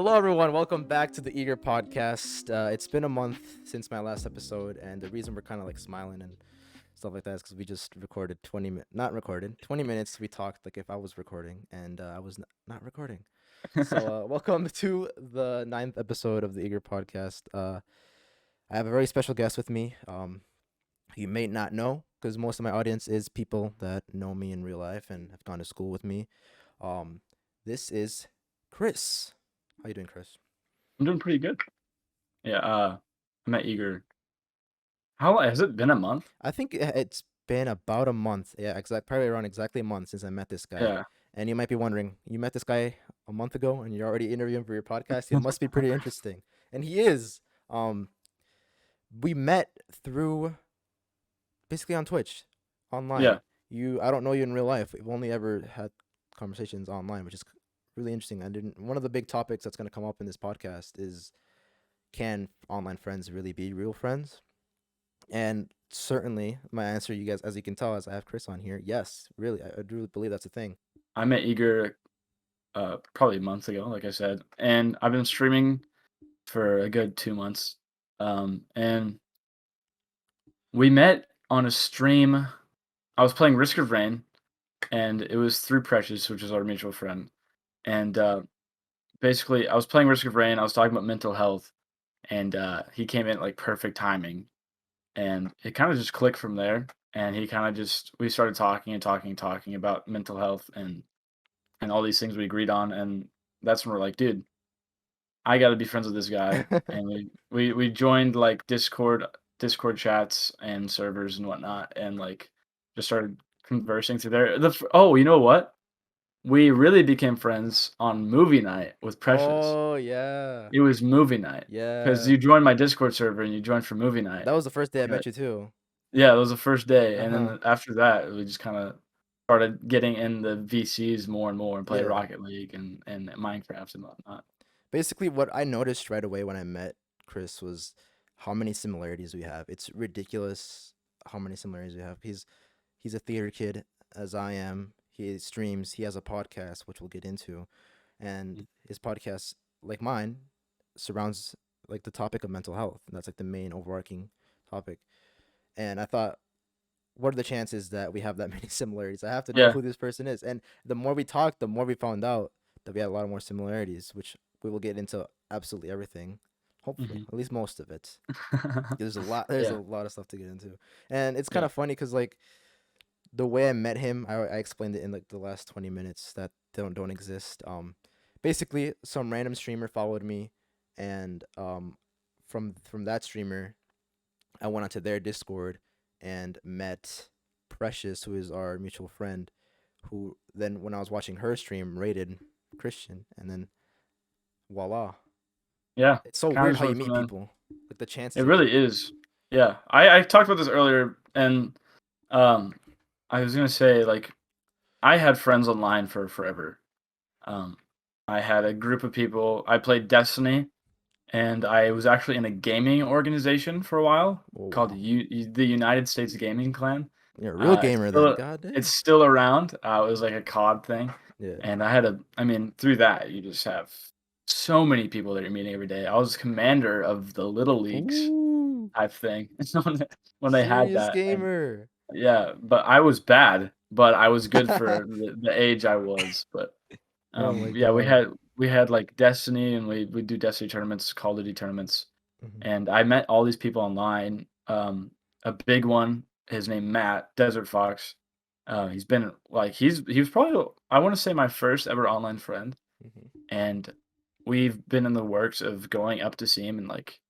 Hello, everyone. Welcome back to the Eager Podcast. It's been a month since my last episode, and the reason we're kind of like smiling and stuff like that is because we just recorded 20 minutes. We talked like if I was recording, and I was not recording. So, welcome to the ninth episode of the Eager Podcast. I have a very special guest with me. You may not know because most of my audience is people that know me in real life and have gone to school with me. Um, this is Chris. How you doing, Chris? I'm doing pretty good. Yeah, I'm at Eager. How has it been a month? I think it's been about a month. Yeah, probably around exactly a month since I met this guy. Yeah. And you might be wondering, you met this guy a month ago and you're already interviewing for your podcast? It must be pretty interesting. And he is. Um, we met through basically on Twitch, online. Yeah. I don't know you in real life. We've only ever had conversations online, which is really interesting. One of the big topics that's going to come up in this podcast is, can online friends really be real friends? And certainly, my answer, you guys, as you can tell, as I have Chris on here, yes, really, I do believe that's a thing. I met Eager probably months ago, like I said, and I've been streaming for a good 2 months. And we met on a stream. I was playing Risk of Rain, and it was through Precious, which is our mutual friend. And basically, I was playing Risk of Rain. I was talking about mental health, and he came in at like perfect timing. And it kind of just clicked from there, and he kind of just we started talking and talking about mental health and all these things we agreed on, and that's when we're like, dude, I got to be friends with this guy. And we joined like Discord chats and servers and whatnot, and like just started conversing through there. Oh, you know what, we really became friends on movie night with Precious. Oh, yeah. It was movie night because Yeah. you joined my Discord server and you joined for movie night. That was the first day I Yeah. met you, too. Yeah, it was the first day, and Uh-huh. then after that, we just kinda started getting in the VCs more and more and play Yeah. Rocket League and Minecraft and whatnot. Basically, what I noticed right away when I met Chris was how many similarities we have. It's ridiculous how many similarities we have. He's a theater kid, as I am. He streams. He has a podcast, which we'll get into, and Mm. his podcast, like mine, surrounds like the topic of mental health, and that's like the main overarching topic. And I thought, what are the chances that we have that many similarities? I have to know Yeah, who this person is. And the more we talked, the more we found out that we had a lot more similarities, which we will get into absolutely everything. Hopefully, mhm. at least most of it. There's a lot. There's a Yeah, lot of stuff to get into, and it's kind yeah, of funny because like the way I met him, I explained it in like the last 20 minutes that don't exist. Basically, some random streamer followed me, and from that streamer, I went onto their Discord and met Precious, who is our mutual friend, who then when I was watching her stream rated Christian, and then voila. yeah, It's so kinda weird just how you went from meet there. people, like the chances It of really meeting. is. Yeah, I talked about this earlier, and, um, I was gonna say, like, I had friends online for forever. Um, I had a group of people I played Destiny, and I was actually in a gaming organization for a while Oh called wow, the United States Gaming Clan. you're a real It's gamer then. still God damn. it's still around. It was like a COD thing, Yeah. and I mean, through that, you just have so many people that you're meeting every day. I was commander of the Little Leagues Ooh, type thing when they had serious that, and gamer. yeah, but I was bad, but I was good for the age I was, but Oh my yeah, god. we had, like, Destiny, and we do Destiny tournaments, Call of Duty tournaments, Mhm. and I met all these people online. A big one, his name Matt, Desert Fox. He's been, like he was probably, I wanna say, my first ever online friend, Mhm. and we've been in the works of going up to see him, and, like,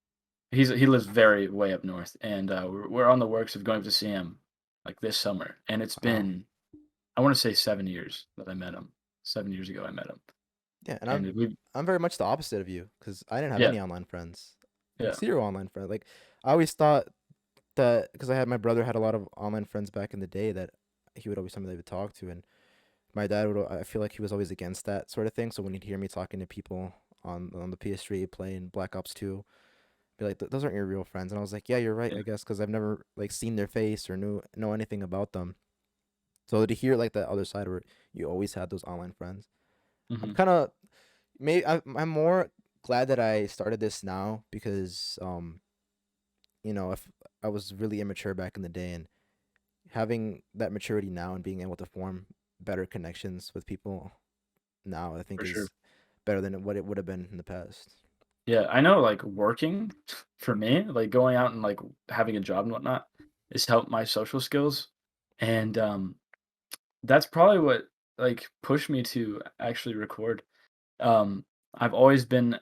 he lives very way up north, and, we're on the works of going up to see him, like, this summer, and it's Wow. been, I wanna say, 7 years that I met him. 7 years ago, I met him. Yeah, and And we I'm very much the opposite of you because I didn't have Yeah, any online friends, like yeah, zero online friends. Like I always thought that because I had my brother had a lot of online friends back in the day that he would always tell me they would talk to, and my dad would. I feel like he was always against that sort of thing. So when he'd hear me talking to people on the PS3 playing Black Ops 2, be like, Those aren't your real friends." And I was like, "Yeah, you're right. yeah, I guess because I've never like seen their face or know anything about them." So to hear like the other side where you always had those online friends, I'm mhm, kind of maybe I'm more. glad that I started this now because if I was really immature back in the day, and having that maturity now and being able to form better connections with people now, I think For sure. is better than what it would have been in the past. Yeah, I know, like, working for me, like, going out and, like, having a job and whatnot has helped my social skills, and, that's probably what, like, pushed me to actually record. Um, I've always been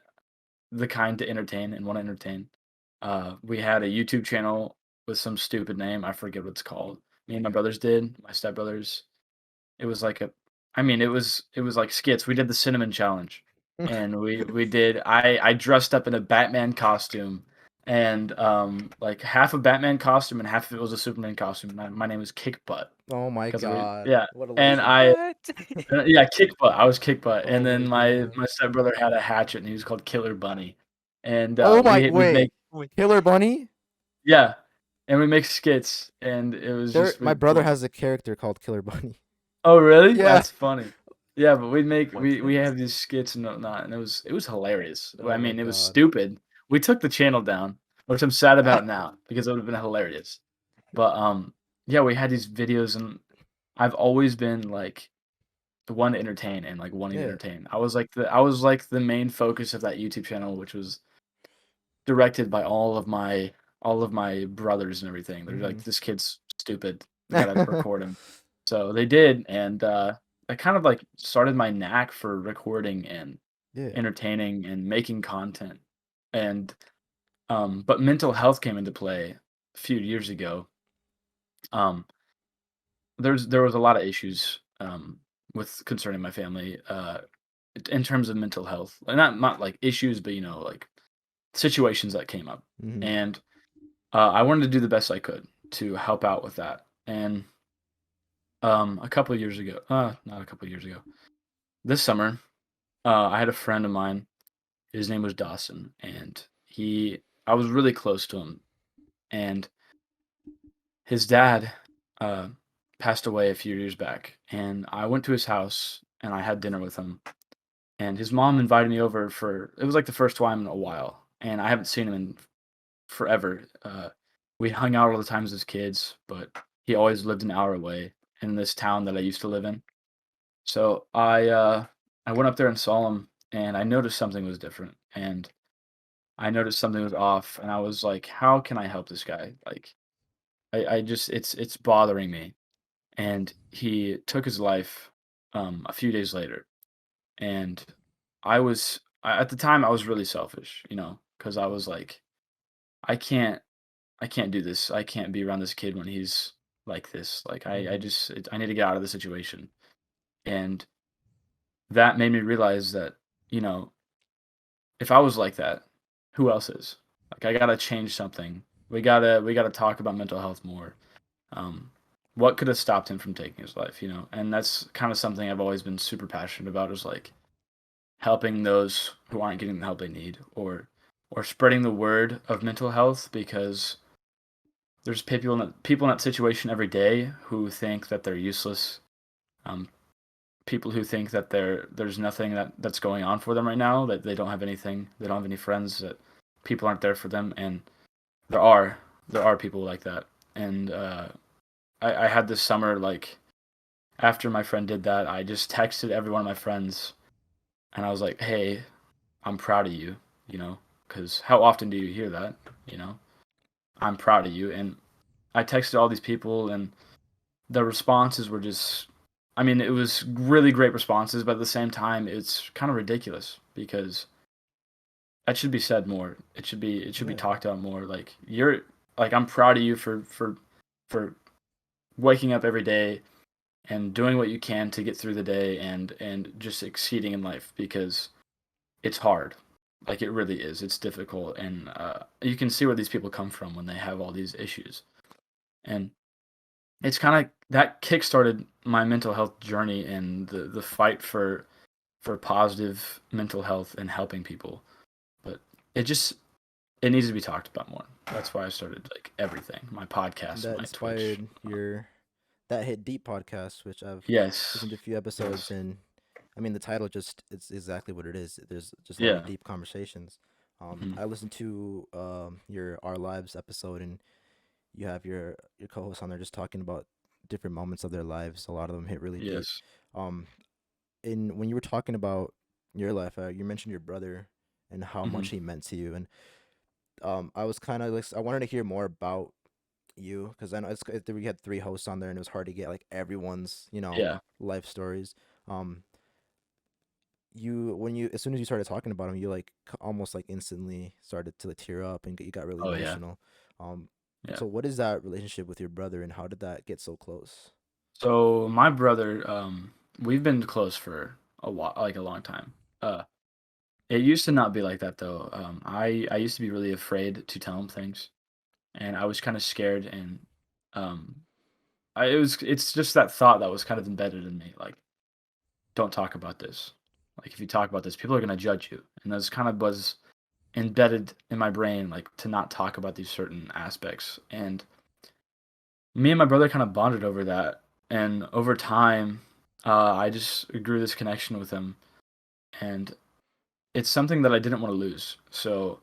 the kind to entertain and wanna entertain. We had a YouTube channel with some stupid name, I forget what it's called. Me and my brothers did, my stepbrothers. It was like a I mean, it was like skits. We did the cinnamon challenge, and we did I dressed up in a Batman costume, and, like, half a Batman costume and half of it was a Superman costume, and my name was Kick Butt Oh my 'cause we god. yeah, What a and legend. I What? yeah, Kick Butt, I was Kick Butt, and Oh then my my god. my stepbrother had a hatchet, and he was called Killer Bunny, and, Oh my we'd wait. make Killer Bunny? yeah, and we make skits, and it was There just my we brother has a character called Killer Bunny. Oh, really? Yeah. That's funny. Yeah, but we What? have these skits and whatnot, and it was hilarious. Well, I Oh my mean, it was god. stupid. We took the channel down, which I'm sad about now because it would have been hilarious. But yeah, we had these videos, and I've always been like the one to entertain and like wanting to Yeah. entertain. I was like the main focus of that YouTube channel, which was directed by all of my brothers and everything. They're like, Mhm. "This kid's stupid. We gotta record him." So they did, and, I kind of, like, started my knack for recording and Yeah. entertaining and making content, and, but mental health came into play a few years ago. Um, there was a lot of issues, with concerning my family, in terms of mental health. Like, not, like, issues, but, like, situations that came up, Mhm. and I wanted to do the best I could to help out with that. And a couple of years ago, not a couple of years ago, this summer, I had a friend of mine. His name was Dawson, and I was really close to him. And his dad uh, passed away a few years back, and I went to his house and I had dinner with him. And his mom invited me over for it was like the first time in a while, and I haven't seen him in forever. We hung out all the times as kids, but he always lived an hour away in this town that I used to live in. So I went up there and saw him, and I noticed something was different, and I noticed something was off, and I was like, "How can I help this guy?" Like, I just it's bothering me. And he took his life a few days later, and at the time I was really selfish, because I was like, I can't I can't do this. I can't be around this kid when he's like this. Like Mhm. I need to get out of the situation. And that made me realize that, you know, if I was like that, who else is? Like I gotta change something. We gotta talk about mental health more. Um, what could have stopped him from taking his life? And that's kind of something I've always been super passionate about is like helping those who aren't getting the help they need or spreading the word of mental health because there's people in that situation every day who think that they're useless. Um, People who think that there's nothing that's going on for them right now, that they don't have anything, they don't have any friends, that people aren't there for them, and there are there are people like that. And I had this summer like after my friend did that, I just texted every one of my friends, and I was like, "Hey, I'm proud of you," because how often do you hear that? You know, I'm proud of you, and I texted all these people, and the responses were just I mean, it was really great responses, but at the same time, it's kind of ridiculous because that should be said more. It should be Yeah. talked about more. Like I'm proud of you for waking up every day and doing what you can to get through the day and just succeeding in life because it's hard. Like it really is. It's difficult, and you can see where these people come from when they have all these issues. And it's kind of that kickstarted my mental health journey and the fight for positive mental health and helping people. But it just it needs to be talked about more. That's why I started like everything, my podcast, That my Twitch. inspired your That Hit Deep podcast, which I've Yes, listened to a few episodes, yes, and I mean, the title just it's exactly what it is. There's just a lot of Yeah. deep conversations. Mhm. I listened to your Our Lives episode, and you have your co-host on there just talking about different moments of their lives. A lot of them hit really deep. Yes. Um, in when you were talking about your life, you mentioned your brother and how much Mhm. he meant to you, and I was kind of like I wanted to hear more about you because I know we had three hosts on there, and it was hard to get like everyone's Yeah. life stories. Um, you when you as soon as you started talking about him, you like almost like instantly started to like, tear up and you got really Oh, yeah. emotional. Um, Yeah. so what is that relationship with your brother, and how did that get so close? So my brother, we've been close for a while, like a long time. It used to not be like that though. I used to be really afraid to tell him things, and I was kind of scared, and um, it's just that thought that was kind of embedded in me, like don't talk about this. Like if you talk about this, people are gonna judge you, and that's kind of was embedded in my brain, like to not talk about these certain aspects. And me and my brother kind of bonded over that, and over time, I just grew this connection with him, and it's something that I didn't want to lose. So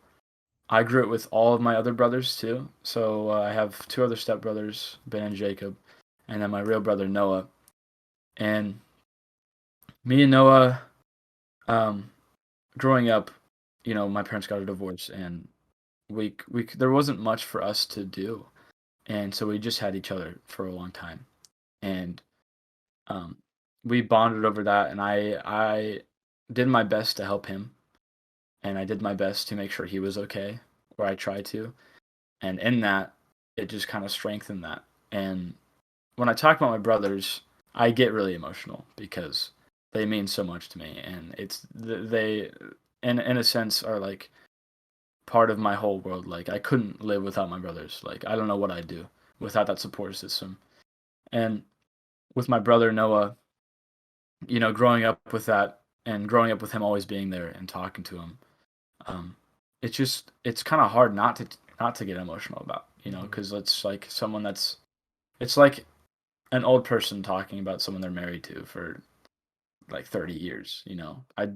I grew it with all of my other brothers too. So I have two other stepbrothers, Ben and Jacob, and then my real brother Noah. And me and Noah, um, growing up, my parents got a divorce, and we there wasn't much for us to do, and so we just had each other for a long time, and um, we bonded over that, and I did my best to help him, and I did my best to make sure he was okay, or I tried to, and in that, it just kind of strengthened that. And when I talk about my brothers, I get really emotional because they mean so much to me, and they, in a sense, are like part of my whole world. Like I couldn't live without my brothers. Like I don't know what I'd do without that support system. And with my brother Noah, growing up with that and growing up with him always being there and talking to him, um, it's kind of hard not to get emotional about, Hmm. because it's like someone it's like an old person talking about someone they're married to for like 30 years.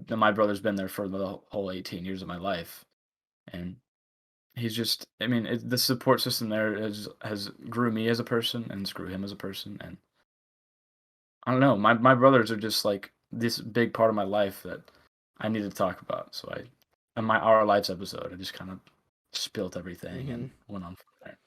My brother's been there for the whole 18 years of my life, and he's just, I mean, the support system there has grew me as a person and it's grew him as a person. And I don't know, my brothers are just like this big part of my life that I need to talk about. So in my Our Lives episode, I just kind of spilt everything Hmm. and went on from there.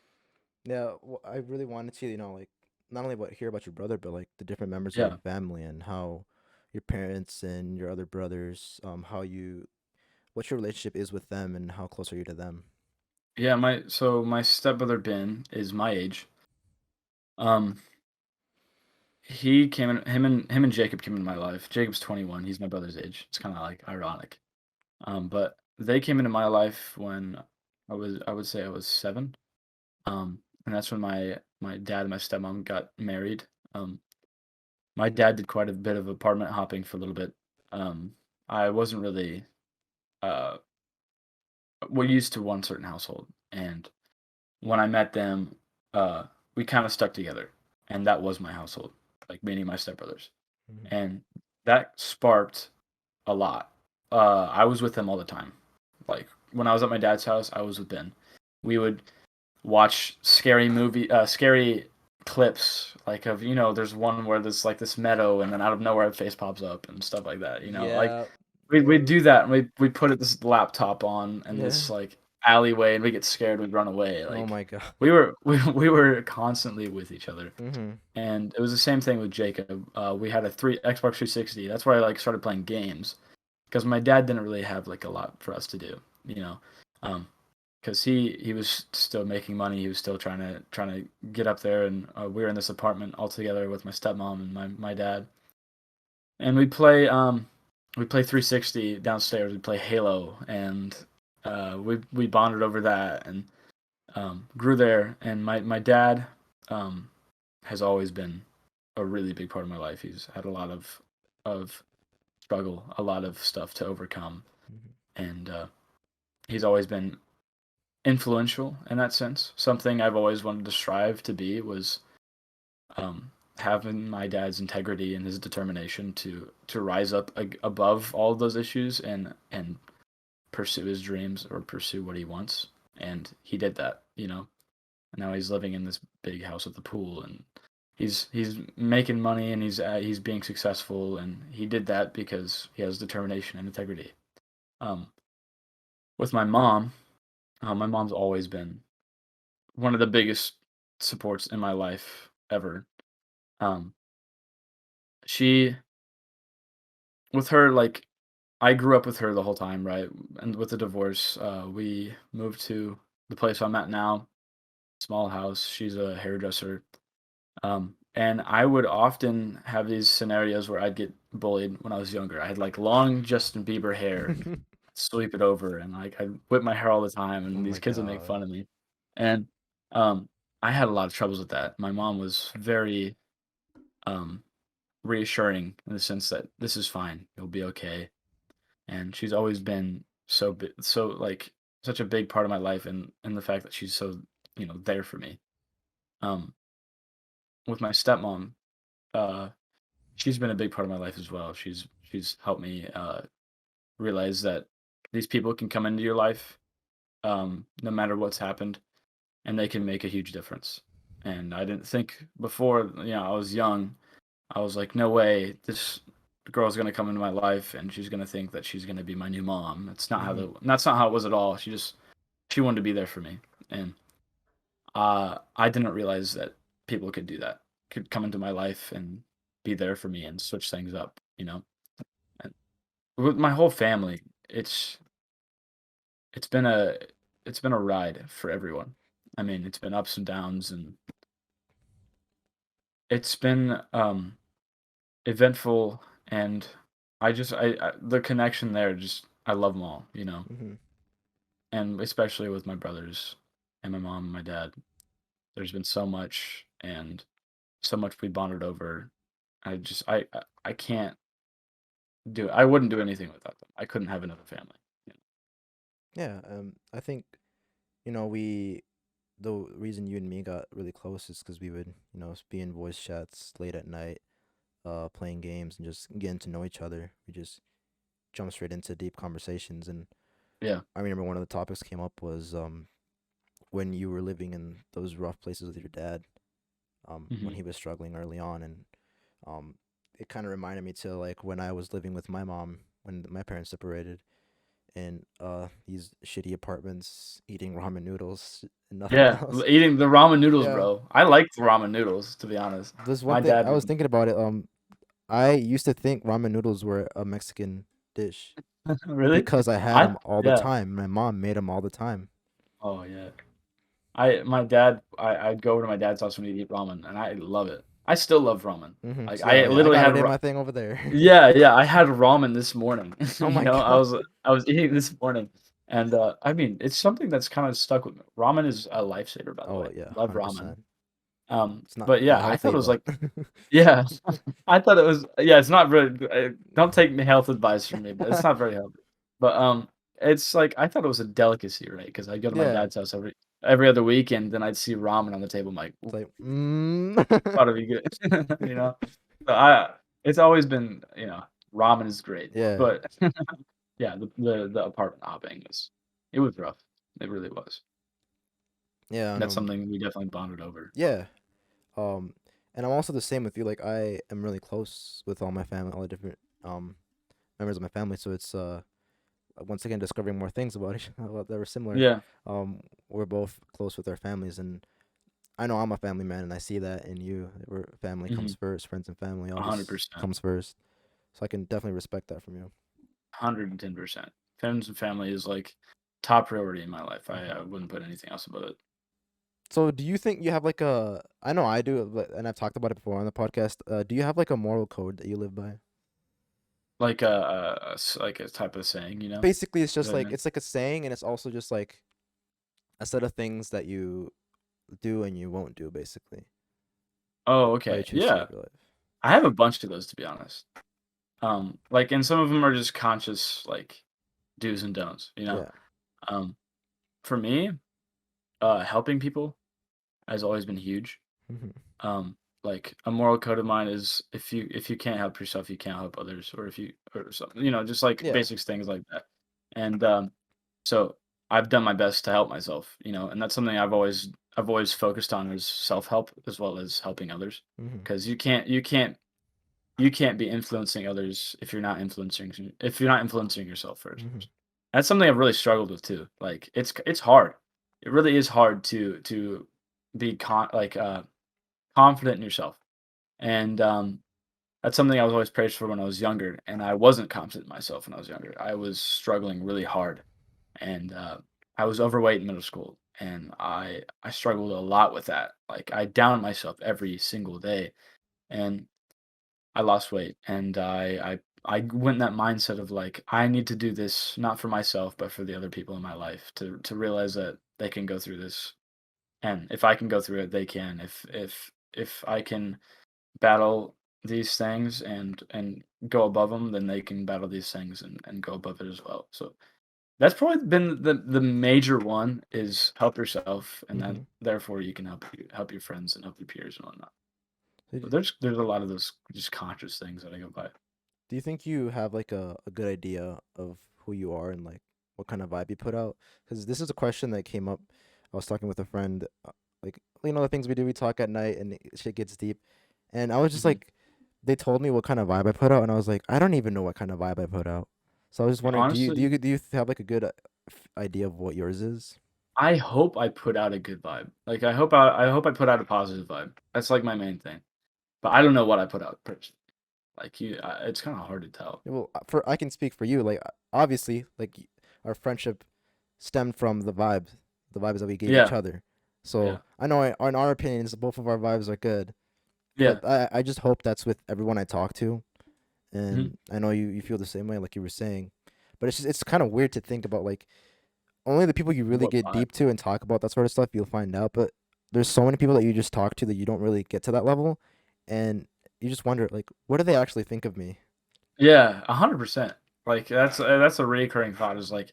Yeah, well, I really wanted to, like not only hear about your brother, but like the different members of your Yeah. family and how your parents and your other brothers, what your relationship is with them and how close are you to them? Yeah, my stepbrother Ben is my age. Um he came in him and Jacob came into my life. Jacob's 21, he's my brother's age. It's kind of like ironic. But they came into my life when I would say I was 7. And that's when my dad and my stepmom got married. Um, my dad did quite a bit of apartment hopping for a little bit. Um, I wasn't really uh, we're used to one certain household, and when I met them, uh, we kind of stuck together, and that was my household, like meaning my stepbrothers, Hmm. and that sparked a lot. I was with them all the time. Like when I was at my dad's house, I was with Ben. We would watch scary clips, like of, there's one where there's like this meadow and then out of nowhere a face pops up and stuff like that, like Yeah. we'd Or do that, and we put this laptop on and yeah. this like alleyway, and we get scared, we'd run away. Oh Like my God. we were constantly with each other. Hmm. And it was the same thing with Jacob. We had a three Xbox 360. That's where I like started playing games, because my dad didn't really have like a lot for us to do, you know. Um, because he was still making money. He was still trying to get up there, and we were in this apartment all together with my stepmom and my dad, and we play 360 downstairs. We play Halo, and we bonded over that, and grew there. And my dad um, has always been a really big part of my life. He's had a lot of struggle, a lot of stuff to overcome, Hmm. and he's always been influential in that sense. Something I've always wanted to strive to be was having my dad's integrity and his determination to rise up above all of those issues and pursue his dreams or pursue what he wants, and he did that, you know. And now he's living in this big house with a pool, and he's making money, and he's being successful, and he did that because he has determination and integrity. Um, with my mom's always been one of the biggest supports in my life ever. Um, she with her like I grew up with her the whole time, right? And with the divorce, we moved to the place I'm at now, small house. She's a hairdresser. And I would often have these scenarios where I'd get bullied when I was younger. I had like long Justin Bieber hair, sweep it over, and like I'd whip my hair all the time, Oh and these my kids would make god. fun of me. And um, I had a lot of troubles with that. My mom was very um, reassuring in the sense that this is fine, you'll be okay. And she's always been so like such a big part of my life, and the fact that she's so there for me. Um, with my stepmom, uh, she's been a big part of my life as well. She's helped me realize that these people can come into your life, no matter what's happened, and they can make a huge difference. And I didn't think before, I was young. I was like, no way, this girl's gonna come into my life and she's gonna think that she's gonna be my new mom. Hmm. That's not how it was at all. She wanted to be there for me, and I didn't realize that people could do that, could come into my life and be there for me and switch things up. And with my whole family, it's been a it's been a ride for everyone. I mean, it's been ups and downs, and it's been eventful, and I the connection there, just I love them all. Hmm. And especially with my brothers and my mom and my dad. There's been so much, and so much we bonded over. I can't do it. I wouldn't do anything without them. I couldn't have another family. You Yeah. I think we the reason you and me got really close is because we would be in voice chats late at night, playing games and just getting to know each other. We just jump straight into deep conversations, and Yeah. I remember one of the topics came up was when you were living in those rough places with your dad, when Hmm. he was struggling early on, and um, it kind of reminded me to like when I was living with my mom when my parents separated in these shitty apartments, eating ramen noodles and nothing Yeah. else. Eating the ramen noodles, Yeah, bro. I like the ramen noodles, to be honest. there's one My thing dad I was would. thinking about it. I used to think ramen noodles were a Mexican dish Really? because I had I them all the Yeah. time. My mom made them all the time. Oh yeah. I'd go over to my dad's house when he'd eat ramen, and I love it. I still love ramen. Like So, yeah, I oh yeah, I literally got had it in my thing over there. Yeah, yeah, I had ramen this morning. Oh You my know, god. I was eating this morning, and I mean, it's something that's kind of stuck with me. Ramen is a lifesaver, by the Oh way. yeah, Love ramen. 100%. It's not But that yeah, I thought healthy, it was but like, yeah, I thought it was, yeah, it's not really, don't take me health advice from me, but it's not very healthy. But it's like I thought it was a delicacy, right? Because I go to my yeah, dad's house every other weekend, then I'd see ramen on the table. I'm like, it's "Ooh, like thought it'd be good, you know. So it's always been, ramen is great, yeah, but yeah, the apartment hopping it was rough. It really was. yeah, That's and something we definitely bonded over. yeah. Um, and I'm also the same with you. Like I am really close with all my family, all the different members of my family. So it's once again discovering more things about each about that are similar. Yeah. We're both close with our families, and I know I'm a family man, and I see that in you. Where family Hmm. comes first, friends and family, all this 100%. comes first. So I can definitely respect that from you. 110%. Friends and family is like top priority in my life. I Hmm. wouldn't put anything else above it. So do you think you have like a? I know I do, and I've talked about it before on the podcast. Do you have like a moral code that you live by? Like like a type of saying, you know? Basically, it's Is just that what you like mean? it's like a saying, and it's also just like a set of things that you do and you won't do, basically, Oh, how you okay. choose to Yeah. live your life. I have a bunch of those, to be honest. Like, and some of them are just conscious, like do's and don'ts, you know? Yeah. Um, for me, helping people has always been huge. Hmm. Um, like a moral code of mine is if you can't help yourself, you can't help others, or if you or something, just like Yeah. basics things like that. And so I've done my best to help myself, and that's something I've always focused on is self help as well as helping others, Mhm. because you can't be influencing others if you're not influencing yourself first. Mhm. That's something I've really struggled with too. Like it's hard. It really is hard to be confident in yourself. And that's something I was always praised for when I was younger, and I wasn't confident in myself when I was younger. I was struggling really hard, and I was overweight in middle school, and I struggled a lot with that. Like I downed myself every single day, and I lost weight, and I went in that mindset of like I need to do this not for myself but for the other people in my life to realize that they can go through this, and if I can go through it, they can. If I can battle these things and go above them, then they can battle these things and go above it as well. So that's probably been the major one is help yourself, and then Mhm. therefore you can help your friends and help your peers and whatnot. So But there's a lot of those just conscious things that I go by. do you think you have like a good idea of who you are and like what kind of vibe you put out? Because this is a question that came up. I was talking with a friend, like the things we do. We talk at night and shit gets deep, and I was just Mhm. like, they told me what kind of vibe I put out, and I was like, I don't even know what kind of vibe I put out. So I was just wondering, Honestly, do you have like a good idea of what yours is? I hope I put out a good vibe. Like I hope I put out a positive vibe. That's like my main thing. But I don't know what I put out personally. Like it's kind of hard to tell. Yeah, well, for I can speak for you. Like obviously, like our friendship stemmed from the vibes that we gave each Yeah, other. yeah, So I know in our opinions, both of our vibes are good. yeah. But I just hope that's with everyone I talk to, Mhm. and I know you feel the same way, like you were saying. But it's kind of weird to think about like only the people you really What get vibe? deep to and talk about that sort of stuff you'll find out. But there's so many people that you just talk to that you don't really get to that level, and you just wonder like, what do they actually think of me? Yeah, 100%. Like that's a recurring thought is like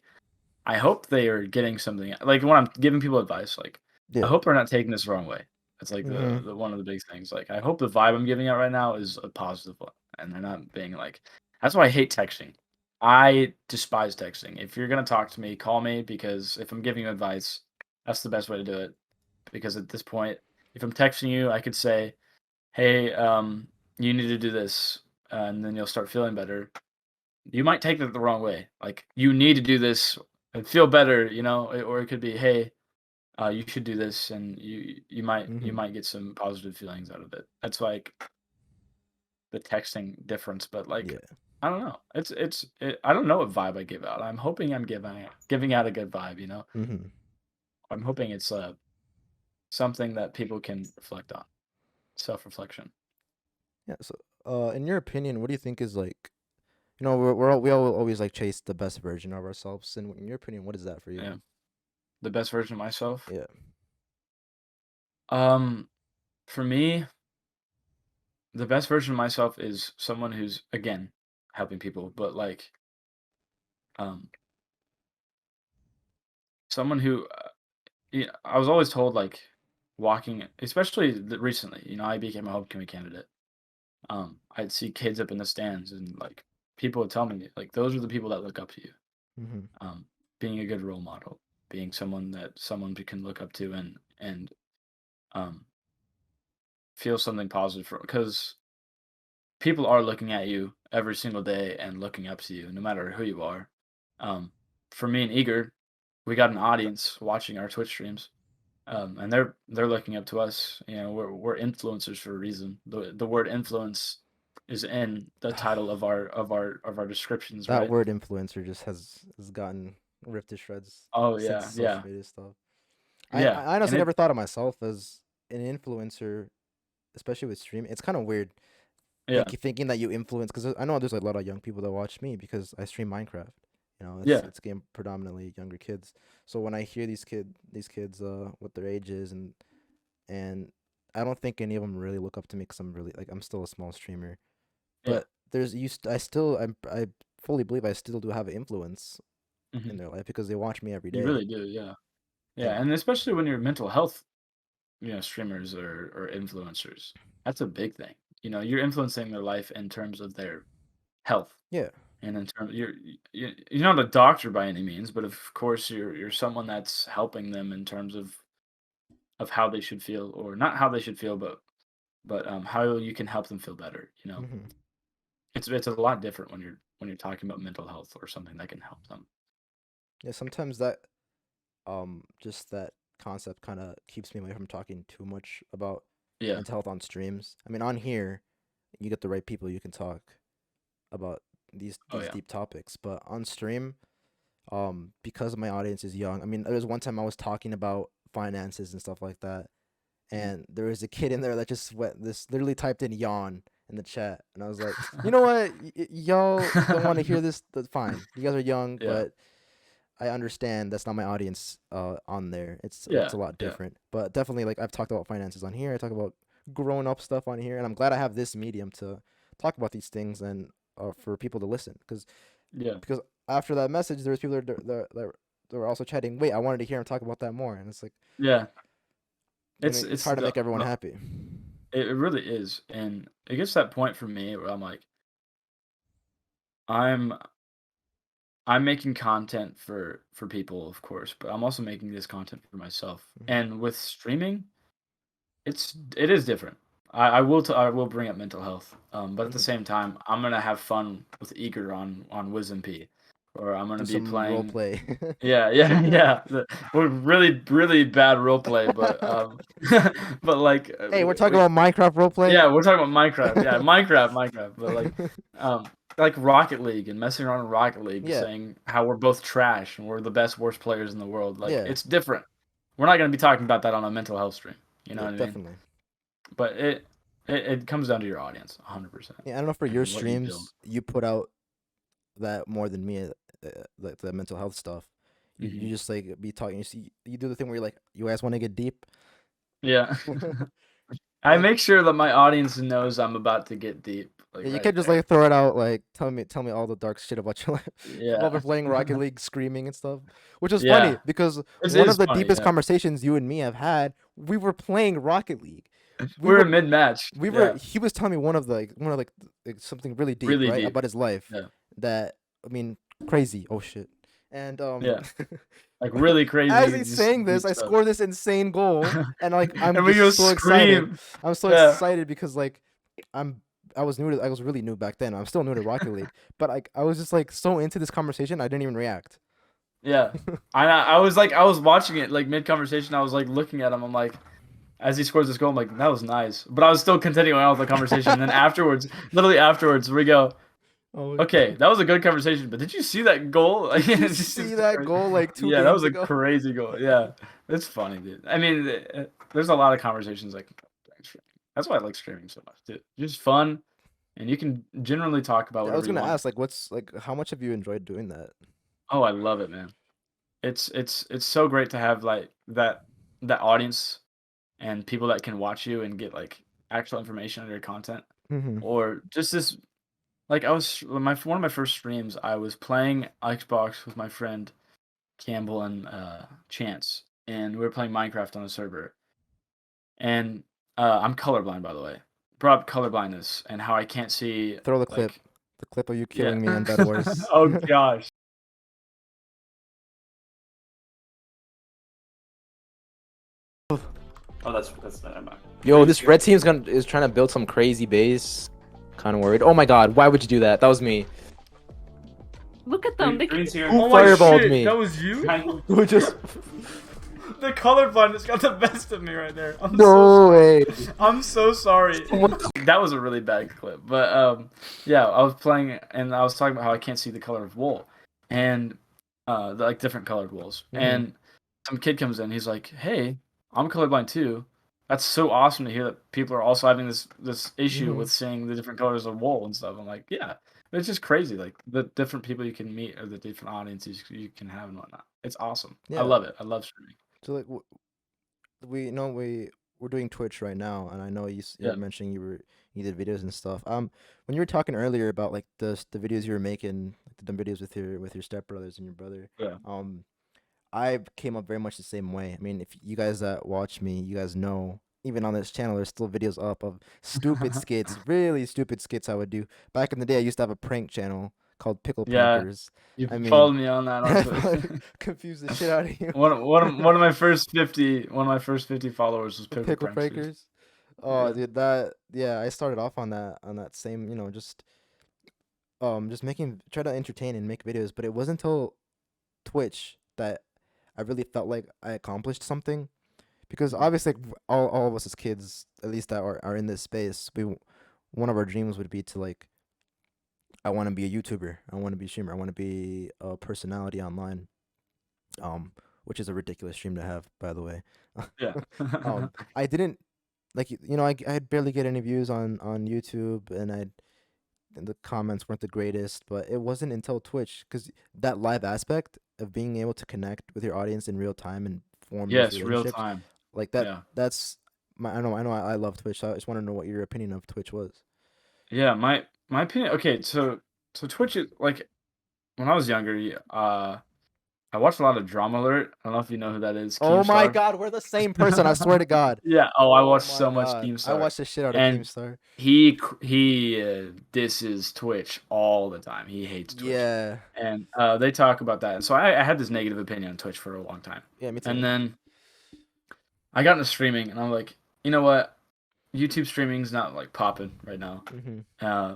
I hope they are getting something like when I'm giving people advice, like I Yeah. hope they're not taking this the wrong way. It's like Mhm. the one of the big things. Like I hope the vibe I'm giving out right now is a positive one, and they're not being like. That's why I hate texting. I despise texting. If you're gonna talk to me, call me because if I'm giving you advice, that's the best way to do it. Because at this point, if I'm texting you, I could say, "Hey, you need to do this," and then you'll start feeling better. You might take that the wrong way. Like, you need to do this and feel better, or it could be, hey, you should do this, and you Mhm. might get some positive feelings out of it. That's like the texting difference, but like, Yeah. I don't know. I don't know what vibe I give out. I'm hoping I'm giving out a good vibe. Mhm. I'm hoping it's something that people can reflect on, self reflection. Yeah. So, in your opinion, what do you think is like? We all always like chase the best version of ourselves. And in your opinion, what is that for you? Yeah, the best version of myself. Yeah. Um, for me, the best version of myself is someone who's again helping people, but like um someone who I was always told like walking, especially recently. I became a homecoming candidate. I'd see kids up in the stands, and like people would tell me like those are the people that look up to you. Mhm. Um, being a good role model, being someone that someone can look up to and um feel something positive for because people are looking at you every single day and looking up to you, no matter who you are. Um, for me and Eager, we got an audience watching our Twitch streams, and they're looking up to us. We're influencers for a reason. The word influence is in the title of our descriptions, That right? word influencer just has gotten ripped to shreds Oh since yeah, social yeah, media stuff. yeah, I and honestly it never thought of myself as an influencer, especially with streaming. It's kind of weird yeah, thinking that you influence because I know there's like, a lot of young people that watch me because I stream Minecraft. yeah, It's game predominantly younger kids. So when I hear these kids what their age is and I don't think any of them really look up to me because I'm still a small streamer. yeah. But there's I still I fully believe I still do have influence Hmm. in their life because they watch me every You day. really do, yeah, yeah, And and especially when you're mental health. streamers or influencers. That's a big thing. You're influencing their life in terms of their health, Yeah. and in terms you're not a doctor by any means, but of course you're someone that's helping them in terms of how they should feel, or not how they should feel, but how you can help them feel better. Hmm. It's a lot different when you're talking about mental health or something that can help them. Yeah. Sometimes that just that concept kind of keeps me away from talking too much about Yeah. mental health on streams. I mean, on here, you get the right people, you can talk about these Oh these yeah. deep topics, but on stream, because my audience is young. I mean, there was one time I was talking about finances and stuff like that, Mhm. and there was a kid in there that just went this literally typed in yawn in the chat, and I was like, you know what, y'all don't want to hear this. That's fine. You guys are young, Yeah. but I understand that's not my audience on there. It's Yeah. a lot Yeah. different. But definitely, like, I've talked about finances on here. I talk about grown up stuff on here, and I'm glad I have this medium to talk about these things and for people to listen. Yeah. Because after that message, there was people that were also chatting. Wait, I wanted to hear him talk about that more, and it's like, Yeah. it's It's hard to make everyone happy. it really is, and it gets to that point for me where I'm like, I'm I'm making content for people, of course, but I'm also making this content for myself. Hmm. And with streaming, it is different. I will bring up mental health, but at the Hmm. same time, I'm gonna have fun with Eager on Wisdom P, or I'm Do gonna be some role playing. play. Yeah, yeah, yeah. We're really, really bad role play, but but like, Hey, we're talking about Minecraft role play. yeah, we're talking about Minecraft. Yeah, Minecraft. But um, like Rocket League and messing around in Rocket League, Yeah, saying how we're both trash and we're the best, worst players in the world. Like yeah, it's different. We're not gonna be talking about that on a mental health stream. You know yeah, what I mean? definitely. But it comes down to your audience, 100%, Yeah, I don't know, for your and what you build. streams, you put out that more than me, like the mental health stuff. You Hmm. just like be talking. You do the thing where you're like, you guys want to get deep. Yeah, I Like, make sure that my audience knows I'm about to get deep, like yeah, you right can't just there. like throw it out like, tell me all the dark shit about your life while we're Yeah, playing Rocket League, screaming and stuff. Which is funny yeah. because It one of is the funny. deepest Yeah, conversations you and me have had, we were playing Rocket League. We we're were in mid match. we were Yeah, he was telling me one of like something really deep, really right, deep. about his life, Yeah, that, I mean, crazy. Oh shit. And yeah. Like really as crazy, he's just saying this, deep I stuff. score this insane goal, and like I'm And we go just so excited. scream. I'm so Yeah, excited because like I'm I was really new back then. I'm still new to Rocket League, but like I was just like so into this conversation, I didn't even react. yeah. I was like, I was watching it like mid conversation. I was like looking at him. I'm like, as he scores this goal, I'm like, that was nice. But I was still continuing on with the conversation. And then afterwards, literally afterwards, we go, Oh, okay, that was a good conversation. But did you see that goal? Like, did you it's see just that crazy. goal like two Yeah, that was games a ago? crazy goal. Yeah, it's funny, dude. I mean, there's a lot of conversations like that's why I like streaming so much, dude. Just fun, and you can generally talk about Yeah, I was whatever you gonna want. ask, like, what's like how much have you enjoyed doing that? Oh, I love it, man. It's so great to have like that audience and people that can watch you and get like actual information on your content, Mm-hmm. or just this. Like I was my one of my first streams, I was playing Xbox with my friend Campbell and Chance, and we were playing Minecraft on a server. And I'm colorblind, by the way. Brought up colorblindness and how I can't see Throw the clip, like, the clip of you yeah. killing me in Bed Wars. Oh gosh. Oh, that's not enough. Yo, this red team's is trying to build some crazy base. Kind of worried. Oh my god, why would you do that? That was me. Look at them. They Green's here. Who Oh my fireballed shit, me? that was you? Who just? The colorblindness got the best of me right there. No way. I'm so sorry. Someone- That was a really bad clip. But yeah, I was playing and I was talking about how I can't see the color of wool, and like different colored wools. Mhm. And some kid comes in, he's like, "Hey, I'm colorblind too." That's so awesome to hear that people are also having this issue Mhm. with seeing the different colors of wool and stuff. I'm like, yeah, it's just crazy, like the different people you can meet or the different audiences you can have and whatnot. It's awesome. I Yeah. love it. I love streaming. So like we know we're doing Twitch right now, and I know you were Yeah, mentioning you did videos and stuff. When you were talking earlier about like the videos you were making, like the dumb videos with your stepbrothers and your brother. yeah. Um, I came up very much the same way. I mean, if you guys that watch me, you guys know, even on this channel, there's still videos up of stupid skits, really stupid skits I would do. Back in the day, I used to have a prank channel called Pickle Yeah, Prankers. you I mean, followed me on that on I Twitch. probably confused the shit out of you. One of my first 50 followers was The Pickle Pickle Pranksters. Prankers. Oh, Yeah. dude, yeah, I started off on that same, just try to entertain and make videos, but it wasn't until Twitch that I really felt like I accomplished something. Because Mhm. obviously, like, all of us as kids, at least that are in this space, one of our dreams would be to, like, I want to be a YouTuber, I want to be a streamer, I want to be a personality online, um, which is a ridiculous dream to have, by the way. Yeah. I didn't I'd barely get any views on YouTube, and the comments weren't the greatest, but it wasn't until Twitch, because that live aspect of being able to connect with your audience in real time and form those Yes, real relationships, time. like Yeah. that's I love Twitch. So I just want to know what your opinion of Twitch was. Yeah, my opinion. Okay, so Twitch is like when I was younger. I watched a lot of Drama Alert. I don't know if you know who that is, Oh my Keemstar. God, we're the same person. I swear to God. Yeah. Oh, I Oh watched my so much God, I Keemstar, watched the shit out of and Keemstar. he disses Twitch all the time. He hates Twitch, Yeah, and they talk about that. And so I had this negative opinion on Twitch for a long time, yeah, me and too. then I got into streaming, and I'm like, you know what? YouTube streaming's not like popping right now. Mhm.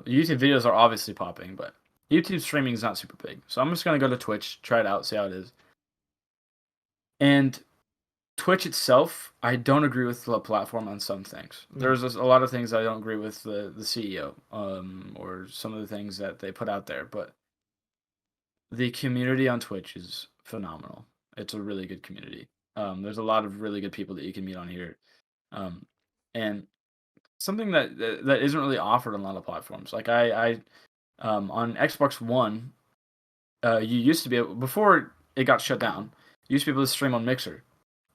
YouTube videos are obviously popping, but YouTube streaming is not super big. So I'm just gonna go to Twitch, try it out, see how it is. And Twitch itself, I don't agree with the platform on some things. Mm. There's a lot of things I don't agree with the CEO, or some of the things that they put out there. But the community on Twitch is phenomenal. It's a really good community. There's a lot of really good people that you can meet on here, and something that isn't really offered on a lot of platforms. Like I on Xbox One, you used to be able, before it got shut down, you used to be able to stream on Mixer,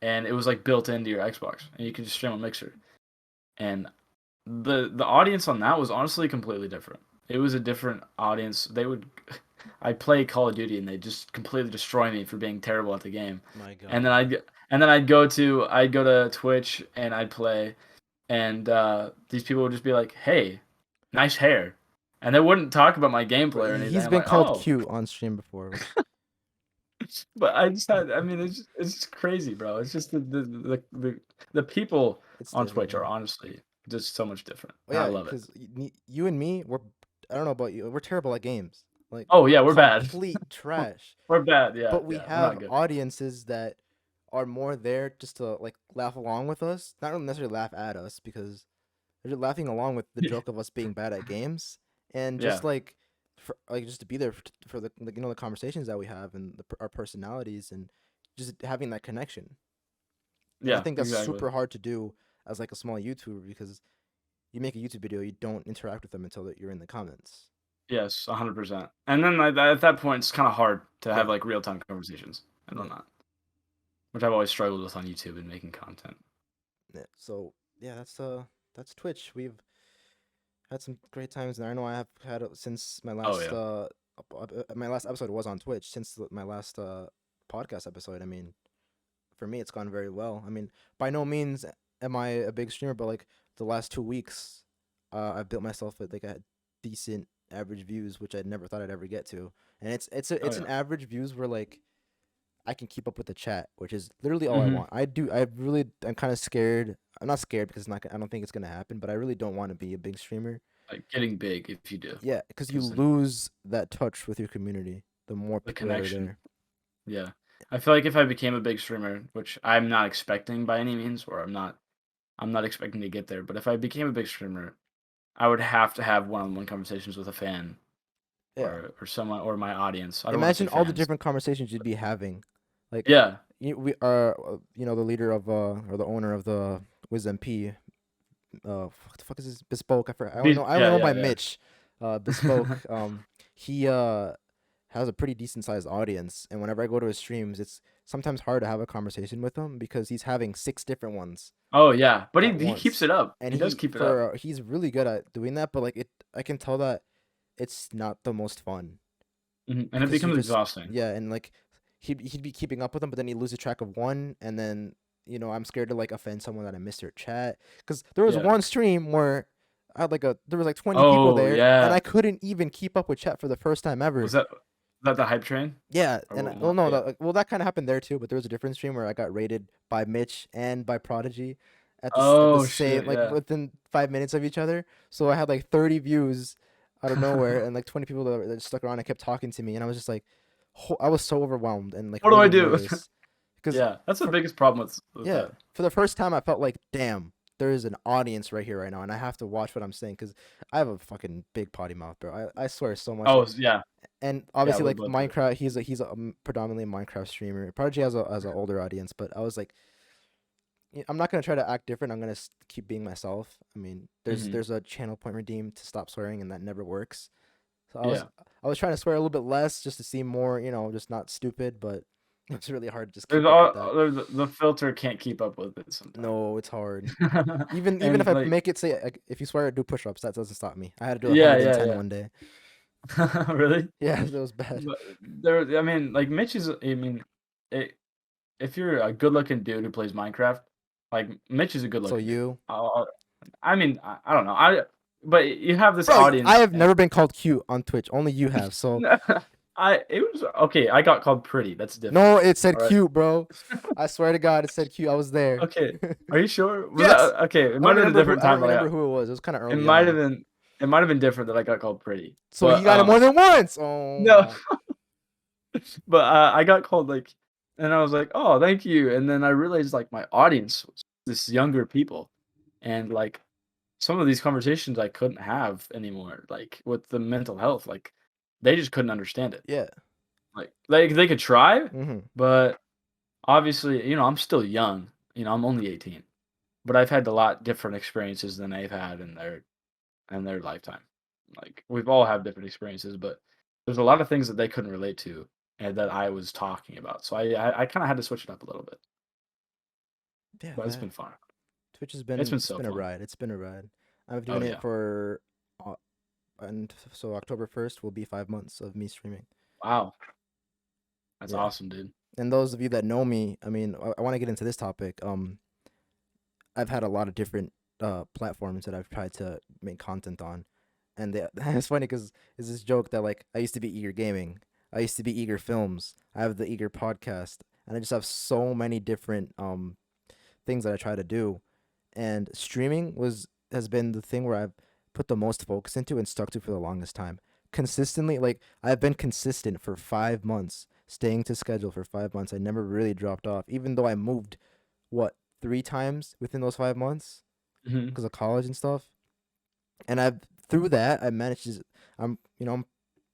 and it was like built into your Xbox, and you could just stream on Mixer. And the audience on that was honestly completely different. It was a different audience. I play Call of Duty, and they just completely destroy me for being terrible at the game. My God. And then I'd go to Twitch and I'd play, and these people would just be like, "Hey, nice hair," and they wouldn't talk about my gameplay or anything. He's I'm been like, called "Oh," cute on stream before. but I mean, it's just crazy, bro. It's just the people It's on different, Twitch are man. honestly just so much different, Oh and I yeah, love it. because you and me, I don't know about you, we're terrible at games. Like, Oh yeah, we're bad. complete trash. We're bad. Yeah, But we yeah, we're not have good. audiences that are more there just to, like, laugh along with us. Not really necessarily laugh at us, because they're just laughing along with the joke of us being bad at games, and Yeah, just just to be there for the conversations that we have, and our personalities, and just having that connection. And I yeah, think that's exactly. super hard to do as, like, a small YouTuber, because you make a YouTube video, you don't interact with them until you're in the comments. Yes, 100%. And then at that point, it's kind of hard to have Yeah, like real time conversations and yeah, whatnot, which I've always struggled with on YouTube and making content. yeah. So yeah, that's Twitch. We've had some great times, and I know I have had since Oh yeah. my last episode was on Twitch. Since my last podcast episode, I mean, for me, it's gone very well. I mean, by no means am I a big streamer, but, like, the last 2 weeks, I've built myself at, like, a decent average views, which I never thought I'd ever get to. And Oh it's an yeah. average views where, like, I can keep up with the chat, which is literally all I Hmm. want. I'm kind of scared. I'm not scared, because I don't think it's gonna happen, but I really don't want to be a big streamer. Like getting big if you do, Yeah, because you because then lose that touch with your community the more the people that are connection. there. Yeah. I feel like if I became a big streamer, which I'm not expecting by any means, or I'm not expecting to get there, but if I became a big streamer, I would have to have one-on-one conversations with a fan Yeah. or someone or my audience. I don't want to say Imagine all the fans. different conversations you'd be having. Like, Yeah. we are, the leader of or the owner of the WizMP. What the fuck is this? Bespoke. I only Yeah, know yeah, by yeah. Mitch. Bespoke. He has a pretty decent sized audience, and whenever I go to his streams, it's sometimes hard to have a conversation with him, because he's having 6 different ones Oh yeah, but at he keeps once, it up. and He does keep it up. he's really good at doing that. But, like, I can tell that it's not the most fun, And it because you becomes just exhausting. yeah, and, like, he'd be keeping up with them, but then he loses track of one, and then I'm scared to like offend someone that I missed their chat, because there was Yeah. one stream where I had there was like 20 people Oh there, and yeah. I couldn't even keep up with chat for the first time ever. Was that the hype train? Yeah, Or and what- well, no, yeah. that kind of happened there too, but there was a different stream where I got rated by Mitch and by Prodigy at the Oh same, shit, like, yeah. within 5 minutes of each other. So I had like 30 views out of nowhere, and like 20 people that stuck around and kept talking to me, and I was just like, I was so overwhelmed and like What do I really do? nervous, because Yeah, that's the biggest problem with yeah, that. for the first time I felt like, damn, there is an audience right here right now, and I have to watch what I'm saying, because I have a fucking big potty mouth, bro. I swear so much. Oh yeah, And yeah, obviously, we like, both do. Minecraft, he's a predominantly Minecraft streamer. Prodigy has an older audience, but I was like, I'm not gonna try to act different. I'm gonna keep being myself. I mean, Mhm. there's a channel point redeem to stop swearing, and that never works. So Yeah. I was trying to swear a little bit less just to seem more, just not stupid, but it's really hard to just There's keep up with that. the filter can't keep up with it sometimes. No, it's hard. Even And if I like make it say, like, if you swear, do push-ups, that doesn't stop me. I had to do yeah, 110 yeah. one day. Really? Yeah, that was bad. But there, I mean, like Mitch is. I mean, it, if you're a good-looking dude who plays Minecraft, like Mitch is a So good-looking dude. you, I mean, I don't know. But you have this bro, audience. I have and- never been called cute on Twitch. Only you have. So it was okay. I got called pretty. That's different. no, it said All right. cute, bro. I swear to God, it said cute. I was there. Okay, are you sure? Was Yes. that, okay, it might have been a different I time. don't But remember who it was. It was kind of it early might have on. been. It might have been different that I got called pretty. So but, you got it more than once. Oh No. But I got called like, and I was like, oh, thank you. And then I realized like my audience was this younger people, and like some of these conversations I couldn't have anymore. Like with the mental health, like they just couldn't understand it. yeah. Like they could try, Mm-hmm. but obviously, I'm still young. I'm only 18, but I've had a lot different experiences than they've had in their lifetime. Like we've all had different experiences, but there's a lot of things that they couldn't relate to and that I was talking about. So I kind of had to switch it up a little bit, Yeah. but it's been fun. Twitch has It's been it's so been a fun. ride. It's been a ride. I've been Oh doing yeah. it for, and so October 1st will be 5 months of me streaming. Wow. That's Yeah. awesome, dude. And those of you that know me, I mean, I want to get into this topic. I've had a lot of different platforms that I've tried to make content on, and it's funny because it's this joke that, like, I used to be Eager Gaming, I used to be Eager Films, I have the Eager Podcast, and I just have so many different things that I try to do, and streaming has been the thing where I've put the most focus into and stuck to for the longest time. Consistently, like, I've been consistent for 5 months, staying to schedule for 5 months. I never really dropped off, even though I moved, what, 3 times within those 5 months Mhm. because of college and stuff. And through that, I managed to. I'm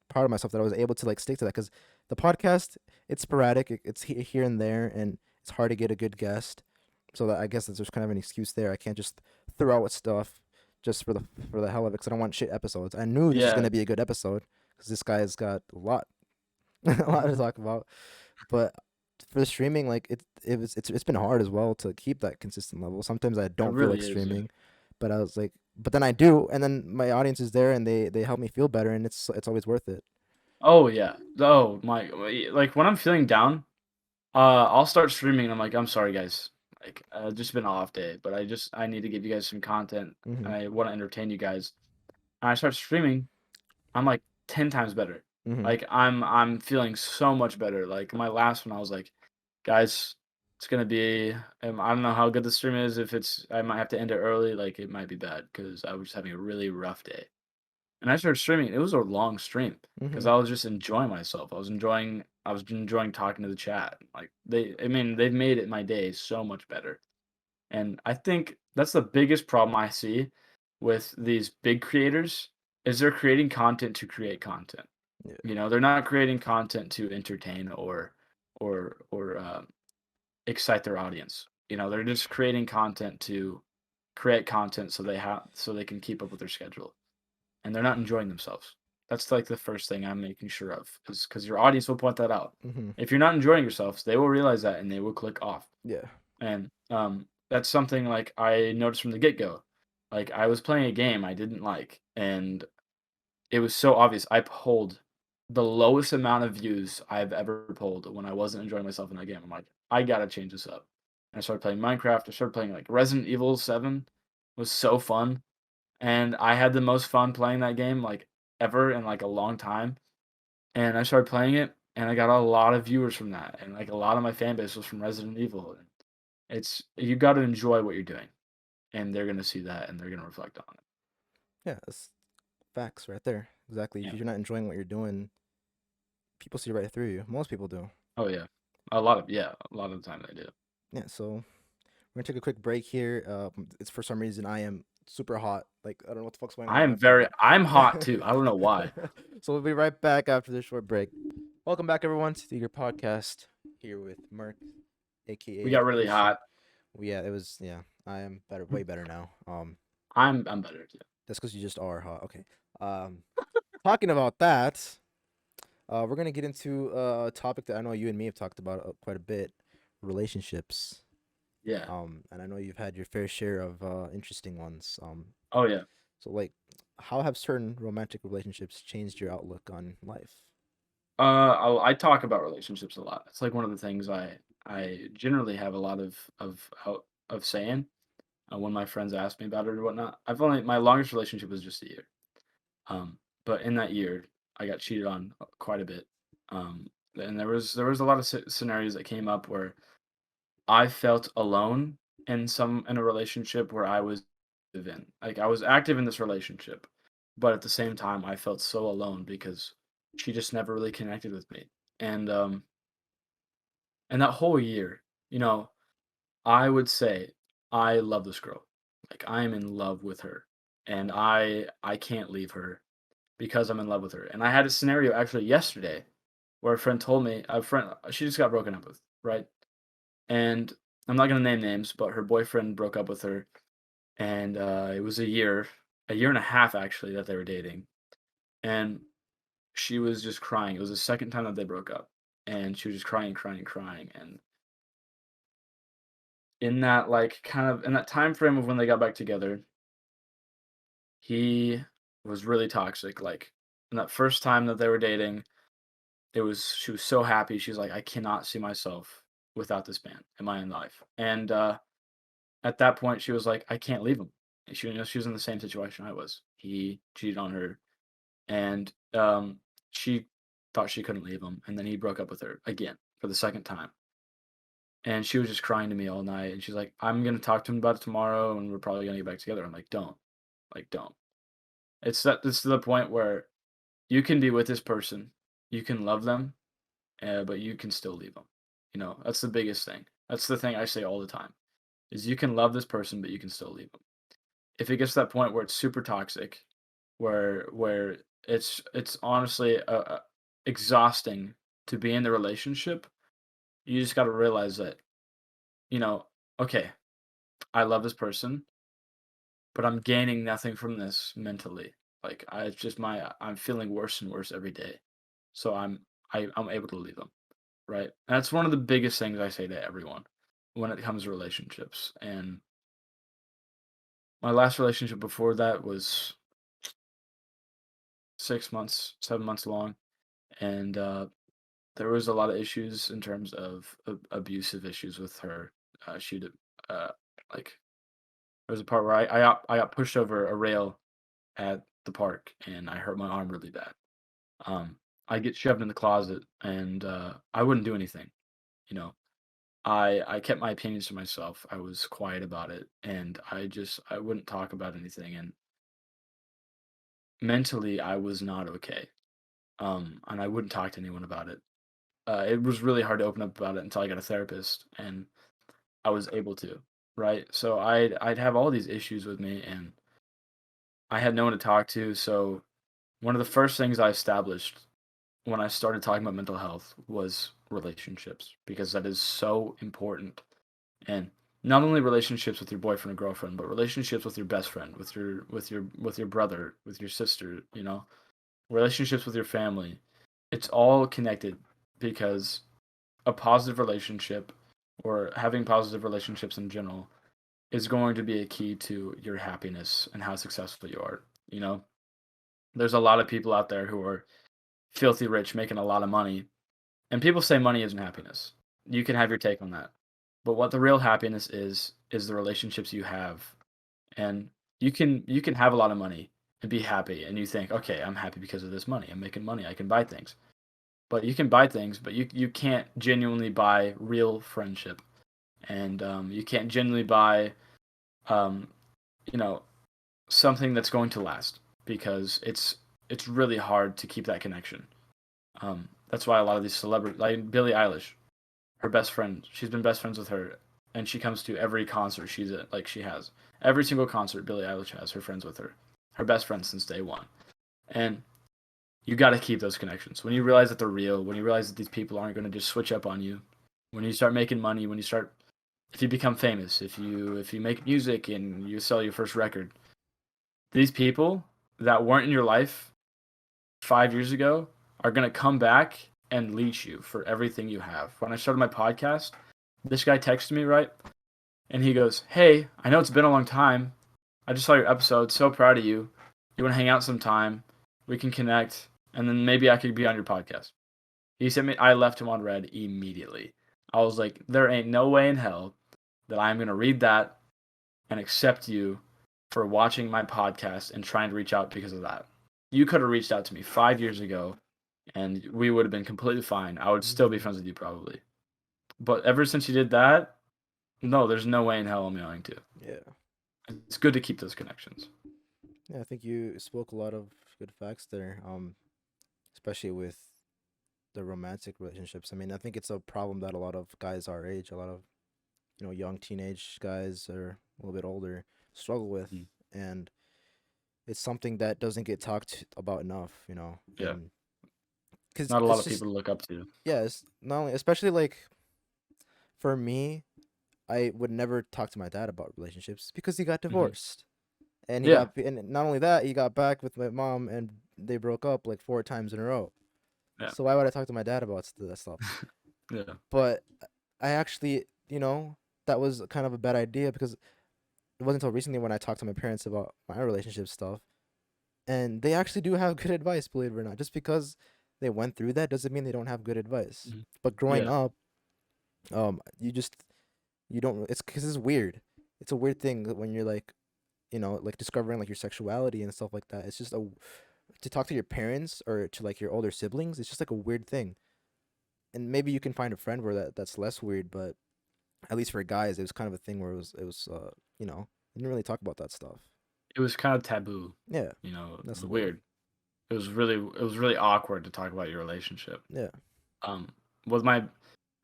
proud of myself that I was able to, like, stick to that, because the podcast, it's sporadic, it's here and there, and it's hard to get a good guest. So that, I guess, that there's kind of an excuse there. I can't just throw out stuff just for the hell of it, because I don't want shit episodes. I knew this was Yeah. gonna be a good episode because this guy's got a lot, a lot to talk about. But for the streaming, like, it's been hard as well to keep that consistent level. Sometimes I don't feel really like is, yeah. streaming, but I was like, but then I do, and then my audience is there, and they help me feel better, and it's always worth it. Oh yeah. Oh my. Like when I'm feeling down, I'll start streaming and I'm like, I'm sorry guys. Like just been an off day, but I need to give you guys some content. Mhm. I want to entertain you guys. And I start streaming, I'm like 10 times better. Mhm. Like I'm feeling so much better. Like my last one I was like, guys, it's gonna be I don't know how good the stream is. If I might have to end it early, like it might be bad because I was having a really rough day. And I started streaming. It was a long stream because Mhm. I was just enjoying myself. I was enjoying talking to the chat. Like they've made it my day so much better. And I think that's the biggest problem I see with these big creators is they're creating content to create content. Yeah. They're not creating content to entertain or excite their audience. They're just creating content to create content so they can keep up with their schedule, and they're not enjoying themselves. That's like the first thing I'm making sure of, because your audience will point that out. Mhm. If you're not enjoying yourselves, they will realize that and they will click off. Yeah. And that's something like I noticed from the get go. Like I was playing a game I didn't like, and it was so obvious. I pulled the lowest amount of views I've ever pulled when I wasn't enjoying myself in that game. I'm like, I gotta change this up. And I started playing Minecraft. I started playing like Resident Evil 7 was so fun. And I had the most fun playing that game like ever in like a long time. And I started playing it and I got a lot of viewers from that. And like a lot of my fan base was from Resident Evil. And it's you gotta enjoy what you're doing. And they're gonna see that and they're gonna reflect on it. Yeah, that's facts right there. Exactly. If Yeah. you're not enjoying what you're doing, people see right through you. Most people do. Oh yeah. A lot of the time they do. Yeah, so we're gonna take a quick break here. It's for some reason I am super hot. Like I don't know what the fuck's going on in my body. I'm hot too. I don't know why. So we'll be right back after this short break. Welcome back, everyone, to the Eager Podcast. Here with Merc, aka We got really Christian. hot. Yeah, it was. Yeah, I am better, way better now. I'm better too. That's because you just are hot. Okay. Talking about that, we're gonna get into a topic that I know you and me have talked about quite a bit: relationships. Yeah. And I know you've had your fair share of interesting ones. Oh yeah. So like, how have certain romantic relationships changed your outlook on life? I talk about relationships a lot. It's like one of the things I generally have a lot of saying when my friends ask me about it or whatnot. I've only my longest relationship was just a year. But in that year, I got cheated on quite a bit. And there was a lot of scenarios that came up where I felt alone in a relationship where I was active in. Like I was active in this relationship, but at the same time I felt so alone because she just never really connected with me. And and that whole year, you know, I would say I love this girl. Like I am in love with her. And I can't leave her because I'm in love with her. And I had a scenario actually yesterday where a friend she just got broken up with, right? And I'm not gonna name names, but her boyfriend broke up with her, and it was a year and a half actually that they were dating, and she was just crying. It was the second time that they broke up, and she was just crying, crying, crying. And in that like kind of in that time frame of when they got back together, he was really toxic. Like in that first time that they were dating, she was so happy. She's like, I cannot see myself without this man in my own life, and at that point, she was like, "I can't leave him." And she was in the same situation I was. He cheated on her, and she thought she couldn't leave him, and then he broke up with her again for the second time. And she was just crying to me all night, and she's like, "I'm gonna talk to him about it tomorrow, and we're probably gonna get back together." I'm like, don't. It's to the point where you can be with this person, you can love them, but you can still leave them. You know, that's the biggest thing. That's the thing I say all the time. Is you can love this person, but you can still leave them. If it gets to that point where it's super toxic, where it's honestly exhausting to be in the relationship, you just got to realize that you know, okay, I love this person, but I'm gaining nothing from this mentally. Like it's just I'm feeling worse and worse every day, so I'm able to leave them, right? And that's one of the biggest things I say to everyone when it comes to relationships. And my last relationship before that was 6 months, 7 months long, and there was a lot of issues in terms of abusive issues with her. She'd uh, like there was a part where I got pushed over a rail at the park and I hurt my arm really bad. Um, I get shoved in the closet and I wouldn't do anything. You know, I kept my opinions to myself. I was quiet about it, and I wouldn't talk about anything. And mentally, I was not okay. And I wouldn't talk to anyone about it. It was really hard to open up about it until I got a therapist, and I was able to, right? So I'd have all these issues with me, and I had no one to talk to. So one of the first things I established when I started talking about mental health was relationships because that is so important. And not only relationships with your boyfriend or girlfriend, but relationships with your best friend, with your brother, with your sister, you know, relationships with your family. It's all connected because a positive relationship or having positive relationships in general is going to be a key to your happiness and how successful you are. You know, there's a lot of people out there who are filthy rich, making a lot of money. And people say money isn't happiness. You can have your take on that. But what the real happiness is the relationships you have. And you can have a lot of money and be happy, and you think, okay, I'm happy because of this money. I'm making money. I can buy things. But you can buy things, but you can't genuinely buy real friendship, and you can't genuinely buy um, you know something that's going to last, because it's really hard to keep that connection. That's why a lot of these celebrities, like Billie Eilish, her best friend, she's been best friends with her, and she comes to every concert she's at. Like, she has every single concert Billie Eilish has her friends with her best friend since day one. And you got to keep those connections. When you realize that they're real, when you realize that these people aren't going to just switch up on you, when you start making money, if you become famous, if you make music and you sell your first record, these people that weren't in your life 5 years ago are going to come back and leech you for everything you have. When I started my podcast, this guy texted me, right? And he goes, "Hey, I know it's been a long time. I just saw your episode. So proud of you. You want to hang out sometime? We can connect, and then maybe I could be on your podcast." He sent me. I left him on red immediately. I was like, "There ain't no way in hell that I'm gonna read that and accept you for watching my podcast and trying to reach out because of that. You could have reached out to me 5 years ago, and we would have been completely fine. I would still be friends with you probably. But ever since you did that, no, there's no way in hell I'm going to. Yeah. It's good to keep those connections." Yeah, I think you spoke a lot of good facts there. Especially with the romantic relationships. I mean, I think it's a problem that a lot of guys our age, a lot of young teenage guys or a little bit older struggle with, Mhm. and it's something that doesn't get talked about enough. Yeah. And because Not a lot it's of just people to look up to. yeah, it's not only especially like for me, I would never talk to my dad about relationships because he got divorced. And Yeah. and not only that, he got back with my mom and they broke up like 4 times in a row. Yeah. So why would I talk to my dad about that stuff? Yeah. But I actually, that was kind of a bad idea because it wasn't until recently when I talked to my parents about my relationship stuff, and they actually do have good advice, believe it or not. Just because they went through that doesn't mean they don't have good advice. Mhm. But growing Yeah. up, you don't. It's because it's weird. It's a weird thing when you're like, like discovering like your sexuality and stuff like that. It's just to talk to your parents or to like your older siblings. It's just like a weird thing. And maybe you can find a friend where that's less weird, but at least for guys, it was kind of a thing where you didn't really talk about that stuff. It was kind of taboo. Yeah, It that's was the word. weird. It was really awkward to talk about your relationship. Yeah. Um, with my,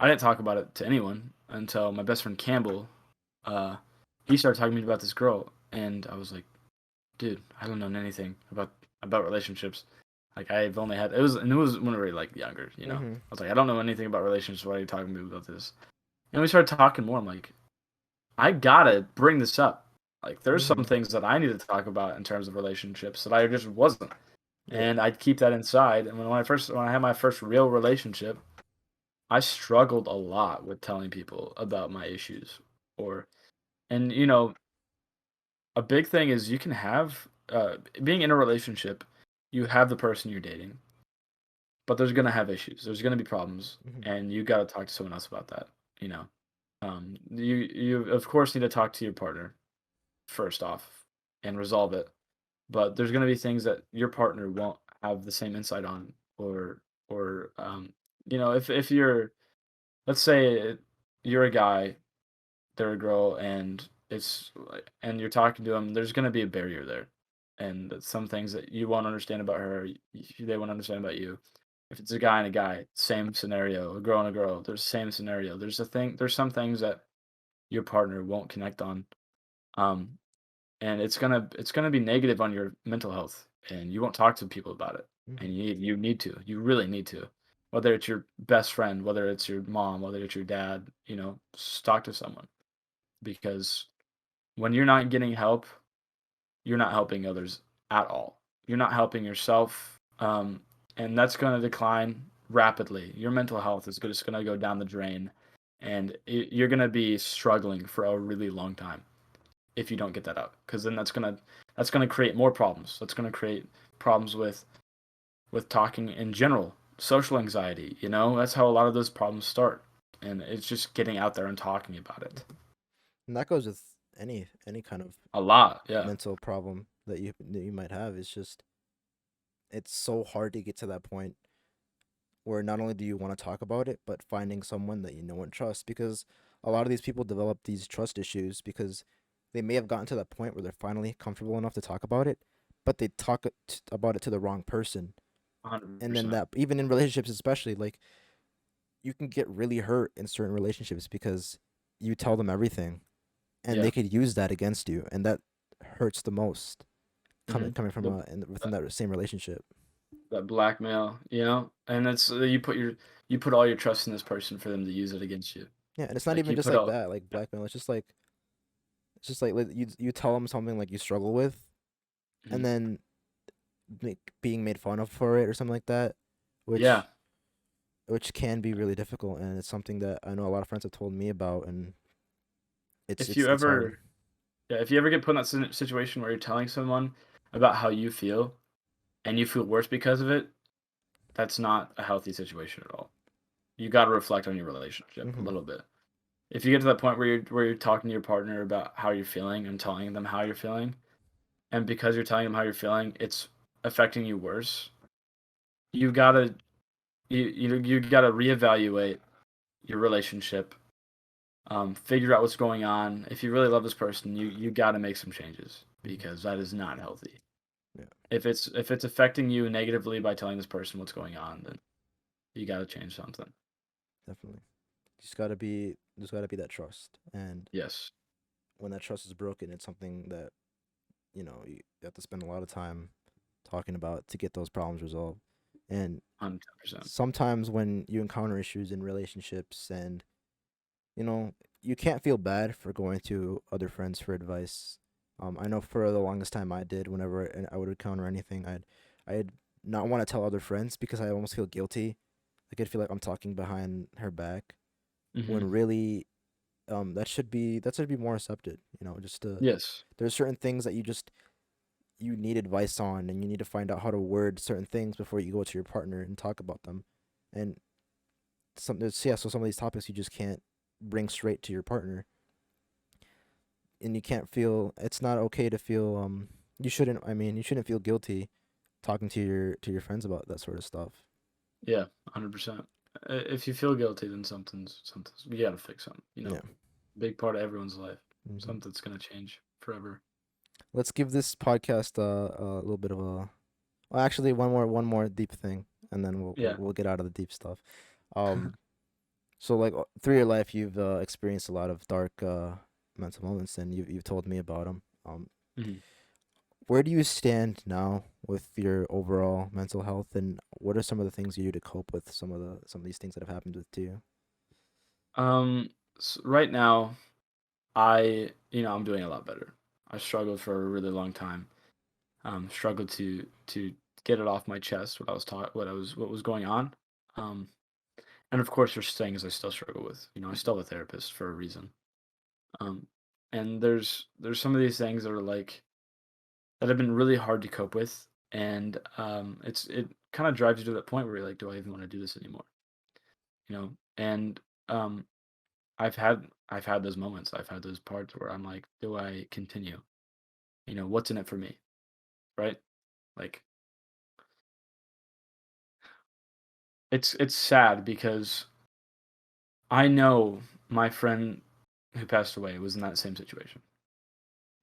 I didn't talk about it to anyone until my best friend Campbell. Uh, he started talking to me about this girl, and I was like, "Dude, I don't know anything about relationships. Like, I've only had it was when we were like younger, you know. Mm-hmm. I was like, I don't know anything about relationships. Why are you talking to me about this?" And we started talking more. I'm like, I gotta bring this up. Like, there's some Mm-hmm. things that I need to talk about in terms of relationships that I just wasn't, Yeah. and I'd keep that inside. And when I had my first real relationship, I struggled a lot with telling people about my issues. Or and a big thing is you can have being in a relationship, you have the person you're dating, but there's gonna have issues. There's gonna be problems, Mm-hmm. and you gotta talk to someone else about that. You of course need to talk to your partner first off and resolve it. But there's gonna be things that your partner won't have the same insight on, or if you're, let's say you're a guy, they're a girl, and and you're talking to them, there's gonna be a barrier there, and some things that you won't understand about her, they won't understand about you. If it's a guy and a guy, same scenario. A girl and a girl, there's the same scenario. There's some things that your partner won't connect on. Um, and it's gonna be negative on your mental health, and you won't talk to people about it. Mm-hmm. And you really need to, whether it's your best friend, whether it's your mom, whether it's your dad, just talk to someone, because when you're not getting help, you're not helping others at all. You're not helping yourself, and that's going to decline rapidly. Your mental health is just going to go down the drain, and you're going to be struggling for a really long time if you don't get that out, because then that's gonna create more problems. That's gonna create problems with with talking in general. Social anxiety, that's how a lot of those problems start. And it's just getting out there and talking about it. And that goes with any kind of A lot, yeah. mental problem that you might have. It's just it's so hard to get to that point where not only do you want to talk about it, but finding someone that you know and trust. Because a lot of these people develop these trust issues because they may have gotten to that point where they're finally comfortable enough to talk about it, but they talk about it to the wrong person. And then 100%. that, even in relationships, especially, like, you can get really hurt in certain relationships because you tell them everything and Yeah. they could use that against you. And that hurts the most coming from The, within that same relationship. that blackmail, and it's you put all your trust in this person for them to use it against you. Yeah, and it's not Like even you just put like all, that, like blackmail. It's just like you tell them something like you struggle with, and Mhm. then being made fun of for it or something like that, Yeah. which can be really difficult, and it's something that I know a lot of friends have told me about, and If you it's hard. ever, yeah, if you ever get put in that situation where you're telling someone about how you feel and you feel worse because of it, that's not a healthy situation at all. You got to reflect on your relationship a Hmm. little bit. If you get to that point where you're talking to your partner about how you're feeling and telling them how you're feeling, and because you're telling them how you're feeling, it's affecting you worse. You gotta you gotta reevaluate your relationship. Figure out what's going on. If you really love this person, you gotta make some changes Hmm. because that is not healthy. Yeah, If it's affecting you negatively by telling this person what's going on, then you gotta change something. definitely. There's gotta be that trust, and Yes, when that trust is broken, it's something that you have to spend a lot of time talking about to get those problems resolved. And 110%. sometimes when you encounter issues in relationships and you know you can't feel bad for going to other friends for advice. I know for the longest time I did. Whenever I would encounter anything, I'd not want to tell other friends because I almost feel guilty. Like I'd feel like I'm talking behind her back Hmm. when really that should be more accepted. Just Yes. there's certain things that you need advice on, and you need to find out how to word certain things before you go to your partner and talk about them. And so some of these topics you just can't bring straight to your partner, and you can't feel it's not okay to feel you shouldn't feel guilty talking to your friends about that sort of stuff. Yeah, 100%. If you feel guilty, then something's you gotta fix something. Yeah. Big part of everyone's life. Hmm. Something's gonna change forever. Let's give this podcast a little bit of a well, actually one more deep thing, and then Yeah. we'll get out of the deep stuff. um So like through your life, you've experienced a lot of dark mental moments, and you've told me about them. Mhm. Where do you stand now with your overall mental health, and what are some of the things you do to cope with some of these things that have happened to you? Um, right now, I'm doing a lot better. I struggled for a really long time. Struggled to get it off my chest what I was taught, what was going on. Um, and of course, there's things I still struggle with. I still have a therapist for a reason. Um, and there's some of these things that are like that have been really hard to cope with, and it kind of drives you to that point where you're like, do I even want to do this anymore? And um, I've had those moments. I've had those parts where I'm like, do I continue? What's in it for me, right? Like it's sad because I know my friend who passed away was in that same situation.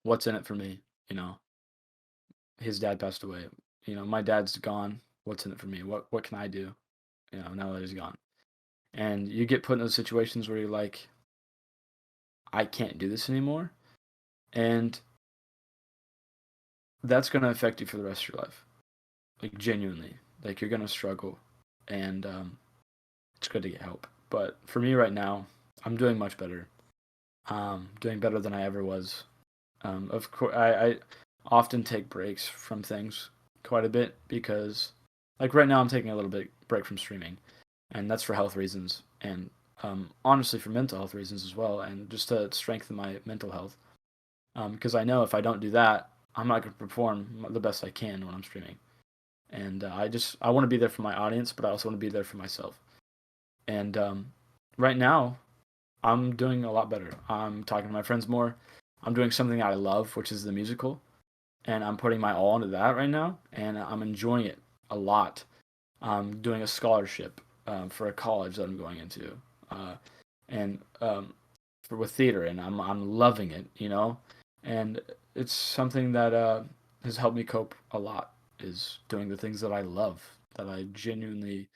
What's in it for me? You know, his dad passed away. My dad's gone. What's in it for me? What can I do? Now that he's gone. And you get put in those situations where you're like, I can't do this anymore. And that's gonna affect you for the rest of your life. Like genuinely. Like you're gonna struggle. And it's good to get help. But for me right now, I'm doing much better. Doing better than I ever was. Of course, I often take breaks from things quite a bit because, like right now, I'm taking a little bit break from streaming, and that's for health reasons, and honestly for mental health reasons as well, and just to strengthen my mental health. Because I know if I don't do that, I'm not going to perform the best I can when I'm streaming. and I want to be there for my audience, but I also want to be there for myself. And right now, I'm doing a lot better. I'm talking to my friends more. I'm doing something I love, which is the musical, and I'm putting my all into that right now, and I'm enjoying it a lot. I'm doing a scholarship for a college that I'm going into, and with theater, and I'm loving it, and it's something that has helped me cope a lot. Is doing the things that I love, that I genuinely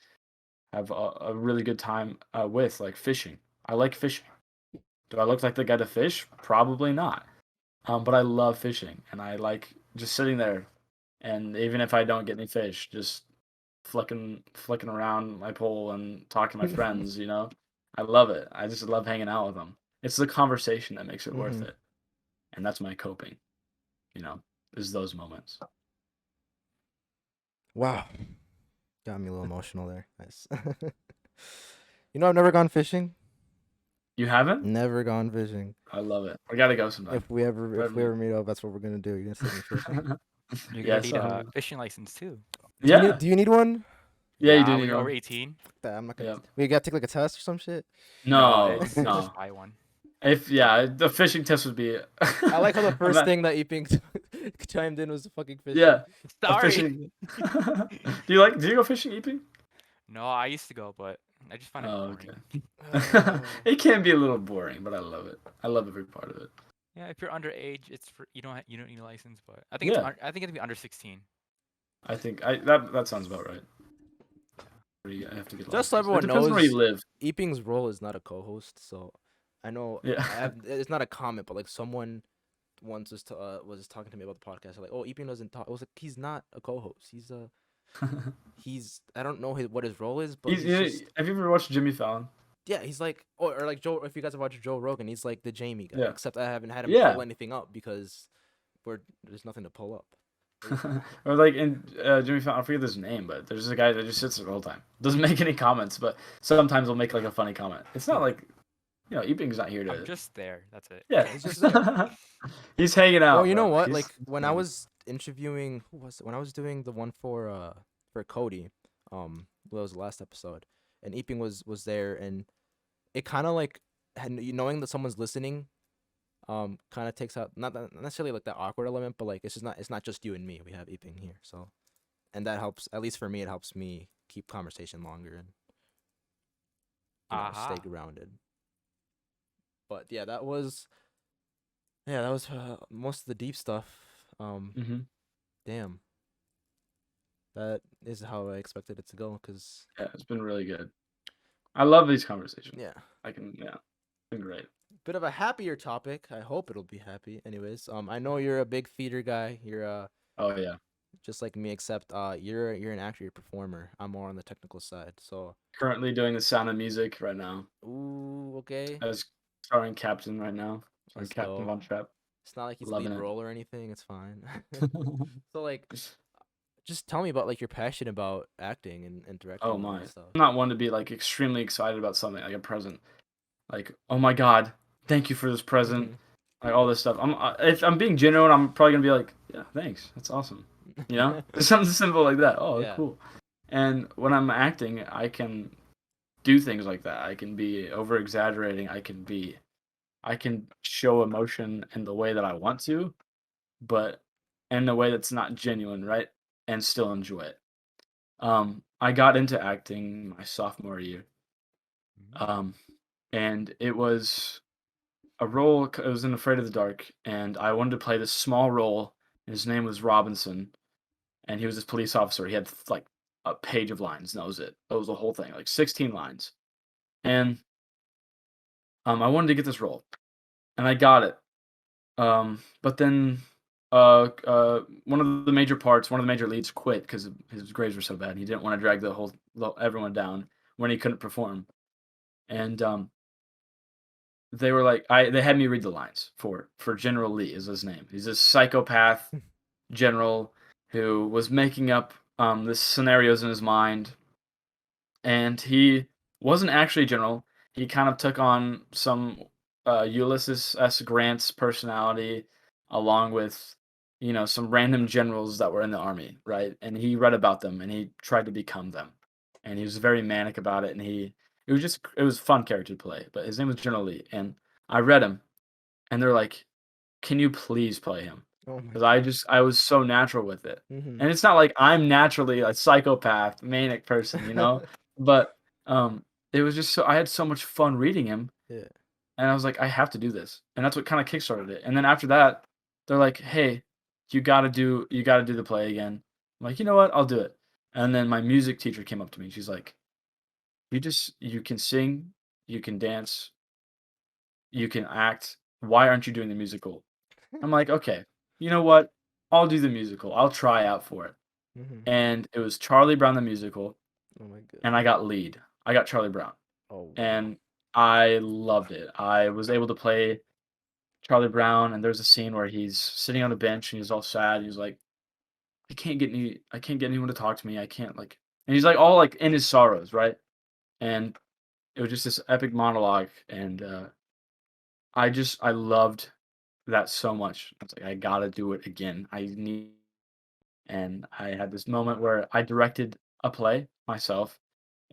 have a really good time with, like fishing. I like fishing. Do I look like the guy to fish? Probably not. But I love fishing, and I like just sitting there, and even if I don't get any fish, just flicking around my pole and talking to my friends. I love it. I just love hanging out with them. It's the conversation that makes it worth Mhm. it, and that's my coping. Is those moments. Wow, got me a little emotional there. Nice. I've never gone fishing. You haven't? Never gone fishing. I love it. I gotta go sometime. If we ever meet up, that's what we're gonna do. You're gonna take me fishing. You're gonna Yes, need a fishing license too. Yeah. Do you need one? Yeah, you do when need you're over one. 18. I'm not gonna. Yeah. We gotta take like a test or some shit. No, it's no. just buy one. The fishing test would be. I like how the first Ima- thing that Yiping chimed in was fucking fishing. Yeah, a Sorry. fishing. Do you go fishing, Eeping? No, I used to go, but I just find it Oh, boring. okay. It can be a little boring, but I love it. I love every part of it. Yeah, if you're underage, it's for you don't need a license, but I think Yeah. I think it'd be under 16. I think that sounds about right. You have to get Just so license. everyone It depends on where knows, you live. Yiping's role is not a co-host, so I know Yeah. it's not a comment, but like someone once was talking to me about the podcast. Like, oh, Yiping doesn't talk. I was like, he's not a co-host. He's I don't know what his role is, but Have you ever watched Jimmy Fallon? yeah, he's like or like Joe. If you guys have watched Joe Rogan, he's like the Jamie guy. Yeah. Except I haven't had him Yeah. pull anything up because there's nothing to pull up. Or like in Jimmy Fallon, I forget his name, but there's a guy that just sits there the whole time, doesn't make any comments, but sometimes he'll make like a funny comment. It's not like, Eeping's not here to. I'm just there. That's it. Yeah, he's just there. He's hanging out. Well, you know bro. what? He's- Like when I was interviewing, who was it? When I was doing the one for Cody, that was the last episode, and Eeping was there, and it kind of like knowing that someone's listening, kind of takes out not necessarily like that awkward element, but like it's not just you and me. We have Eeping here, so, and that helps. At least for me, it helps me keep conversation longer and stay grounded. But yeah, that was most of the deep stuff. Mhm. Damn. That is how I expected it to go, cause Yeah, it's been really good. I love these conversations. yeah, It's been great. bit of a happier topic. I hope it'll be happy. Anyways, I know you're a big theater guy. You're Oh yeah. just like me, except you're an actor, you're a performer. I'm more on the technical side. So, Currently doing the Sound of Music right now. ooh, okay. I was starring Captain right now. Starring Let's Captain go. Von Trapp. It's not like he's Loving lead it. role or anything. It's fine. So like, just tell me about like your passion about acting and directing. Oh and all my! that stuff. I'm not one to be like extremely excited about something like a present. Like, oh my God, thank you for this present. Mhm. Like all this stuff. If I'm being genuine, I'm probably gonna be like, yeah, thanks, that's awesome. Something simple like that. Oh, Yeah. cool. And when I'm acting, I can do things like that. I can be over exaggerating. I can show emotion in the way that I want to, but in a way that's not genuine, right? And still enjoy it. I got into acting my sophomore year. And it was a role. It was in Afraid of the Dark, and I wanted to play this small role. And his name was Robinson, and he was this police officer. He had like a page of lines, and that was it. That was the whole thing, like 16 lines. And I wanted to get this role, and I got it. But then one of the major leads quit because his grades were so bad. He didn't want to drag everyone down when he couldn't perform. And they were like, they had me read the lines for General Lee is his name. He's a psychopath general who was making up this scenarios in his mind, and he wasn't actually a general. He kind of took on some Ulysses S. Grant's personality, along with some random generals that were in the army, right? And he read about them and he tried to become them. And he was very manic about it. And it was a fun character to play. But his name was General Lee. And I read him and they're like, can you please play him? Oh my Because god. I was so natural with it. Mm-hmm. And it's not like I'm naturally a psychopath, manic person, But it was just I had so much fun reading him. Yeah. And I was like, I have to do this. And that's what kind of kickstarted it. And then after that, they're like, hey, you gotta do the play again. I'm like, you know what? I'll do it. And then my music teacher came up to me. She's like, you can sing, you can dance, you can act. Why aren't you doing the musical? I'm like, okay, you know what? I'll do the musical. I'll try out for it. Mm-hmm. And it was Charlie Brown the musical, Oh my god. and I got lead. I got Charlie Brown. Oh wow. And I loved it. I was able to play Charlie Brown, and there's a scene where he's sitting on a bench and he's all sad. He's like, I can't get anyone to talk to me. I can't and he's like all like in his sorrows, right? And it was just this epic monologue, and I loved that so much. I was like, I gotta do it again. And I had this moment where I directed a play myself.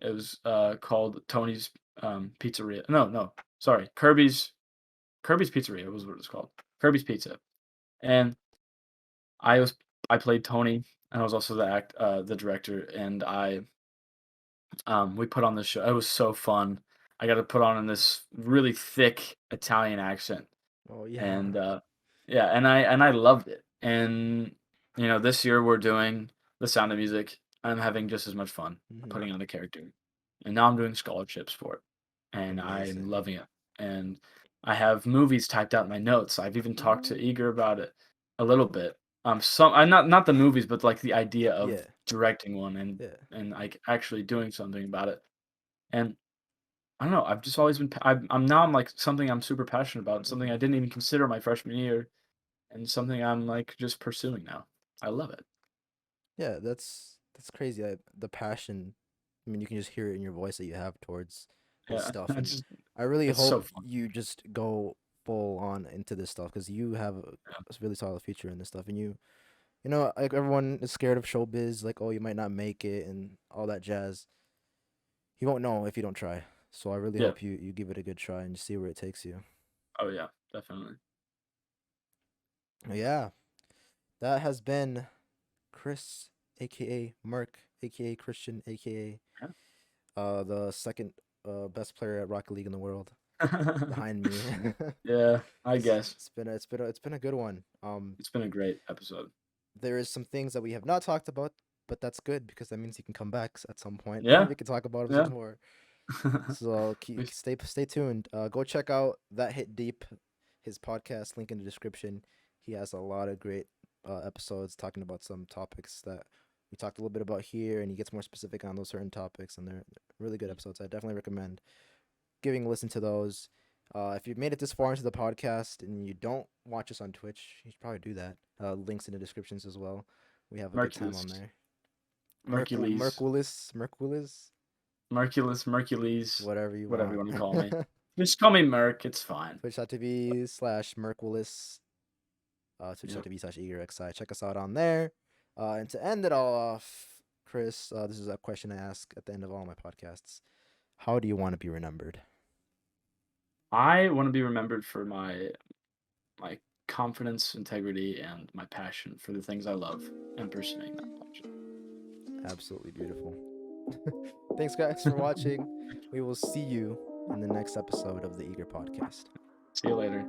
It was called Tony's Pizzeria. No, sorry, Kirby's Pizzeria was what it was called. Kirby's Pizza. And I was I played Tony, and I was also the director, and we put on this show. It was so fun. I got to put on in this really thick Italian accent, Oh yeah. and yeah, and I loved it. And this year we're doing The Sound of Music. I'm having just as much fun Mhm. putting on a character, and now I'm doing scholarships for it, and I'm Amazing. loving it. And I have movies typed out in my notes. I've even talked to Eager about it a little bit. I'm not the movies, but like the idea of Yeah. directing one and Yeah. and like actually doing something about it. And I don't know. I've just always been. I'm like something I'm super passionate about, and something I Mhm. didn't even consider my freshman year, and something I'm like just pursuing now. I love it. Yeah, that's crazy. The passion. I mean, you can just hear it in your voice that you have towards this Yeah, stuff, and just I really it's so hope fun. you just go full on into this stuff because you have Yeah. a really solid future in this stuff, and you know, like everyone is scared of showbiz, like oh, you might not make it and all that jazz. You won't know if you don't try. So I really Yeah. hope you give it a good try and see where it takes you. Oh yeah, definitely. Yeah, that has been Chris, aka Mark, aka Christian, aka the second best player at Rocket League in the world behind me. Yeah, I guess It's been a good one. it's been a great episode. There is some things that we have not talked about, but that's good because that means you can come back at some point. Yeah, We can talk about it yeah. some more. So We- stay tuned. Go check out That Hit Deep, his podcast. Link in the description. He has a lot of great episodes talking about some topics that we talked a little bit about here, and he gets more specific on those certain topics, and they're really good episodes. I definitely recommend giving a listen to those. If you've made it this far into the podcast and you don't watch us on Twitch, you should probably do that. Links in the descriptions as well. We have a good time on Merculus, there. Mercules, Mercules, whatever you whatever you want. want to call me. Just call me Merc. It's fine. Twitch.tv/Merkwillis, Yep. twitch.tv/EagerXI. Check us out on there. And to end it all off, Chris, this is a question I ask at the end of all my podcasts. How do you want to be remembered? I want to be remembered for my confidence, integrity, and my passion for the things I love and pursuing that passion. Absolutely beautiful. Thanks, guys, for watching. We will see you in the next episode of the Eager Podcast. See you later.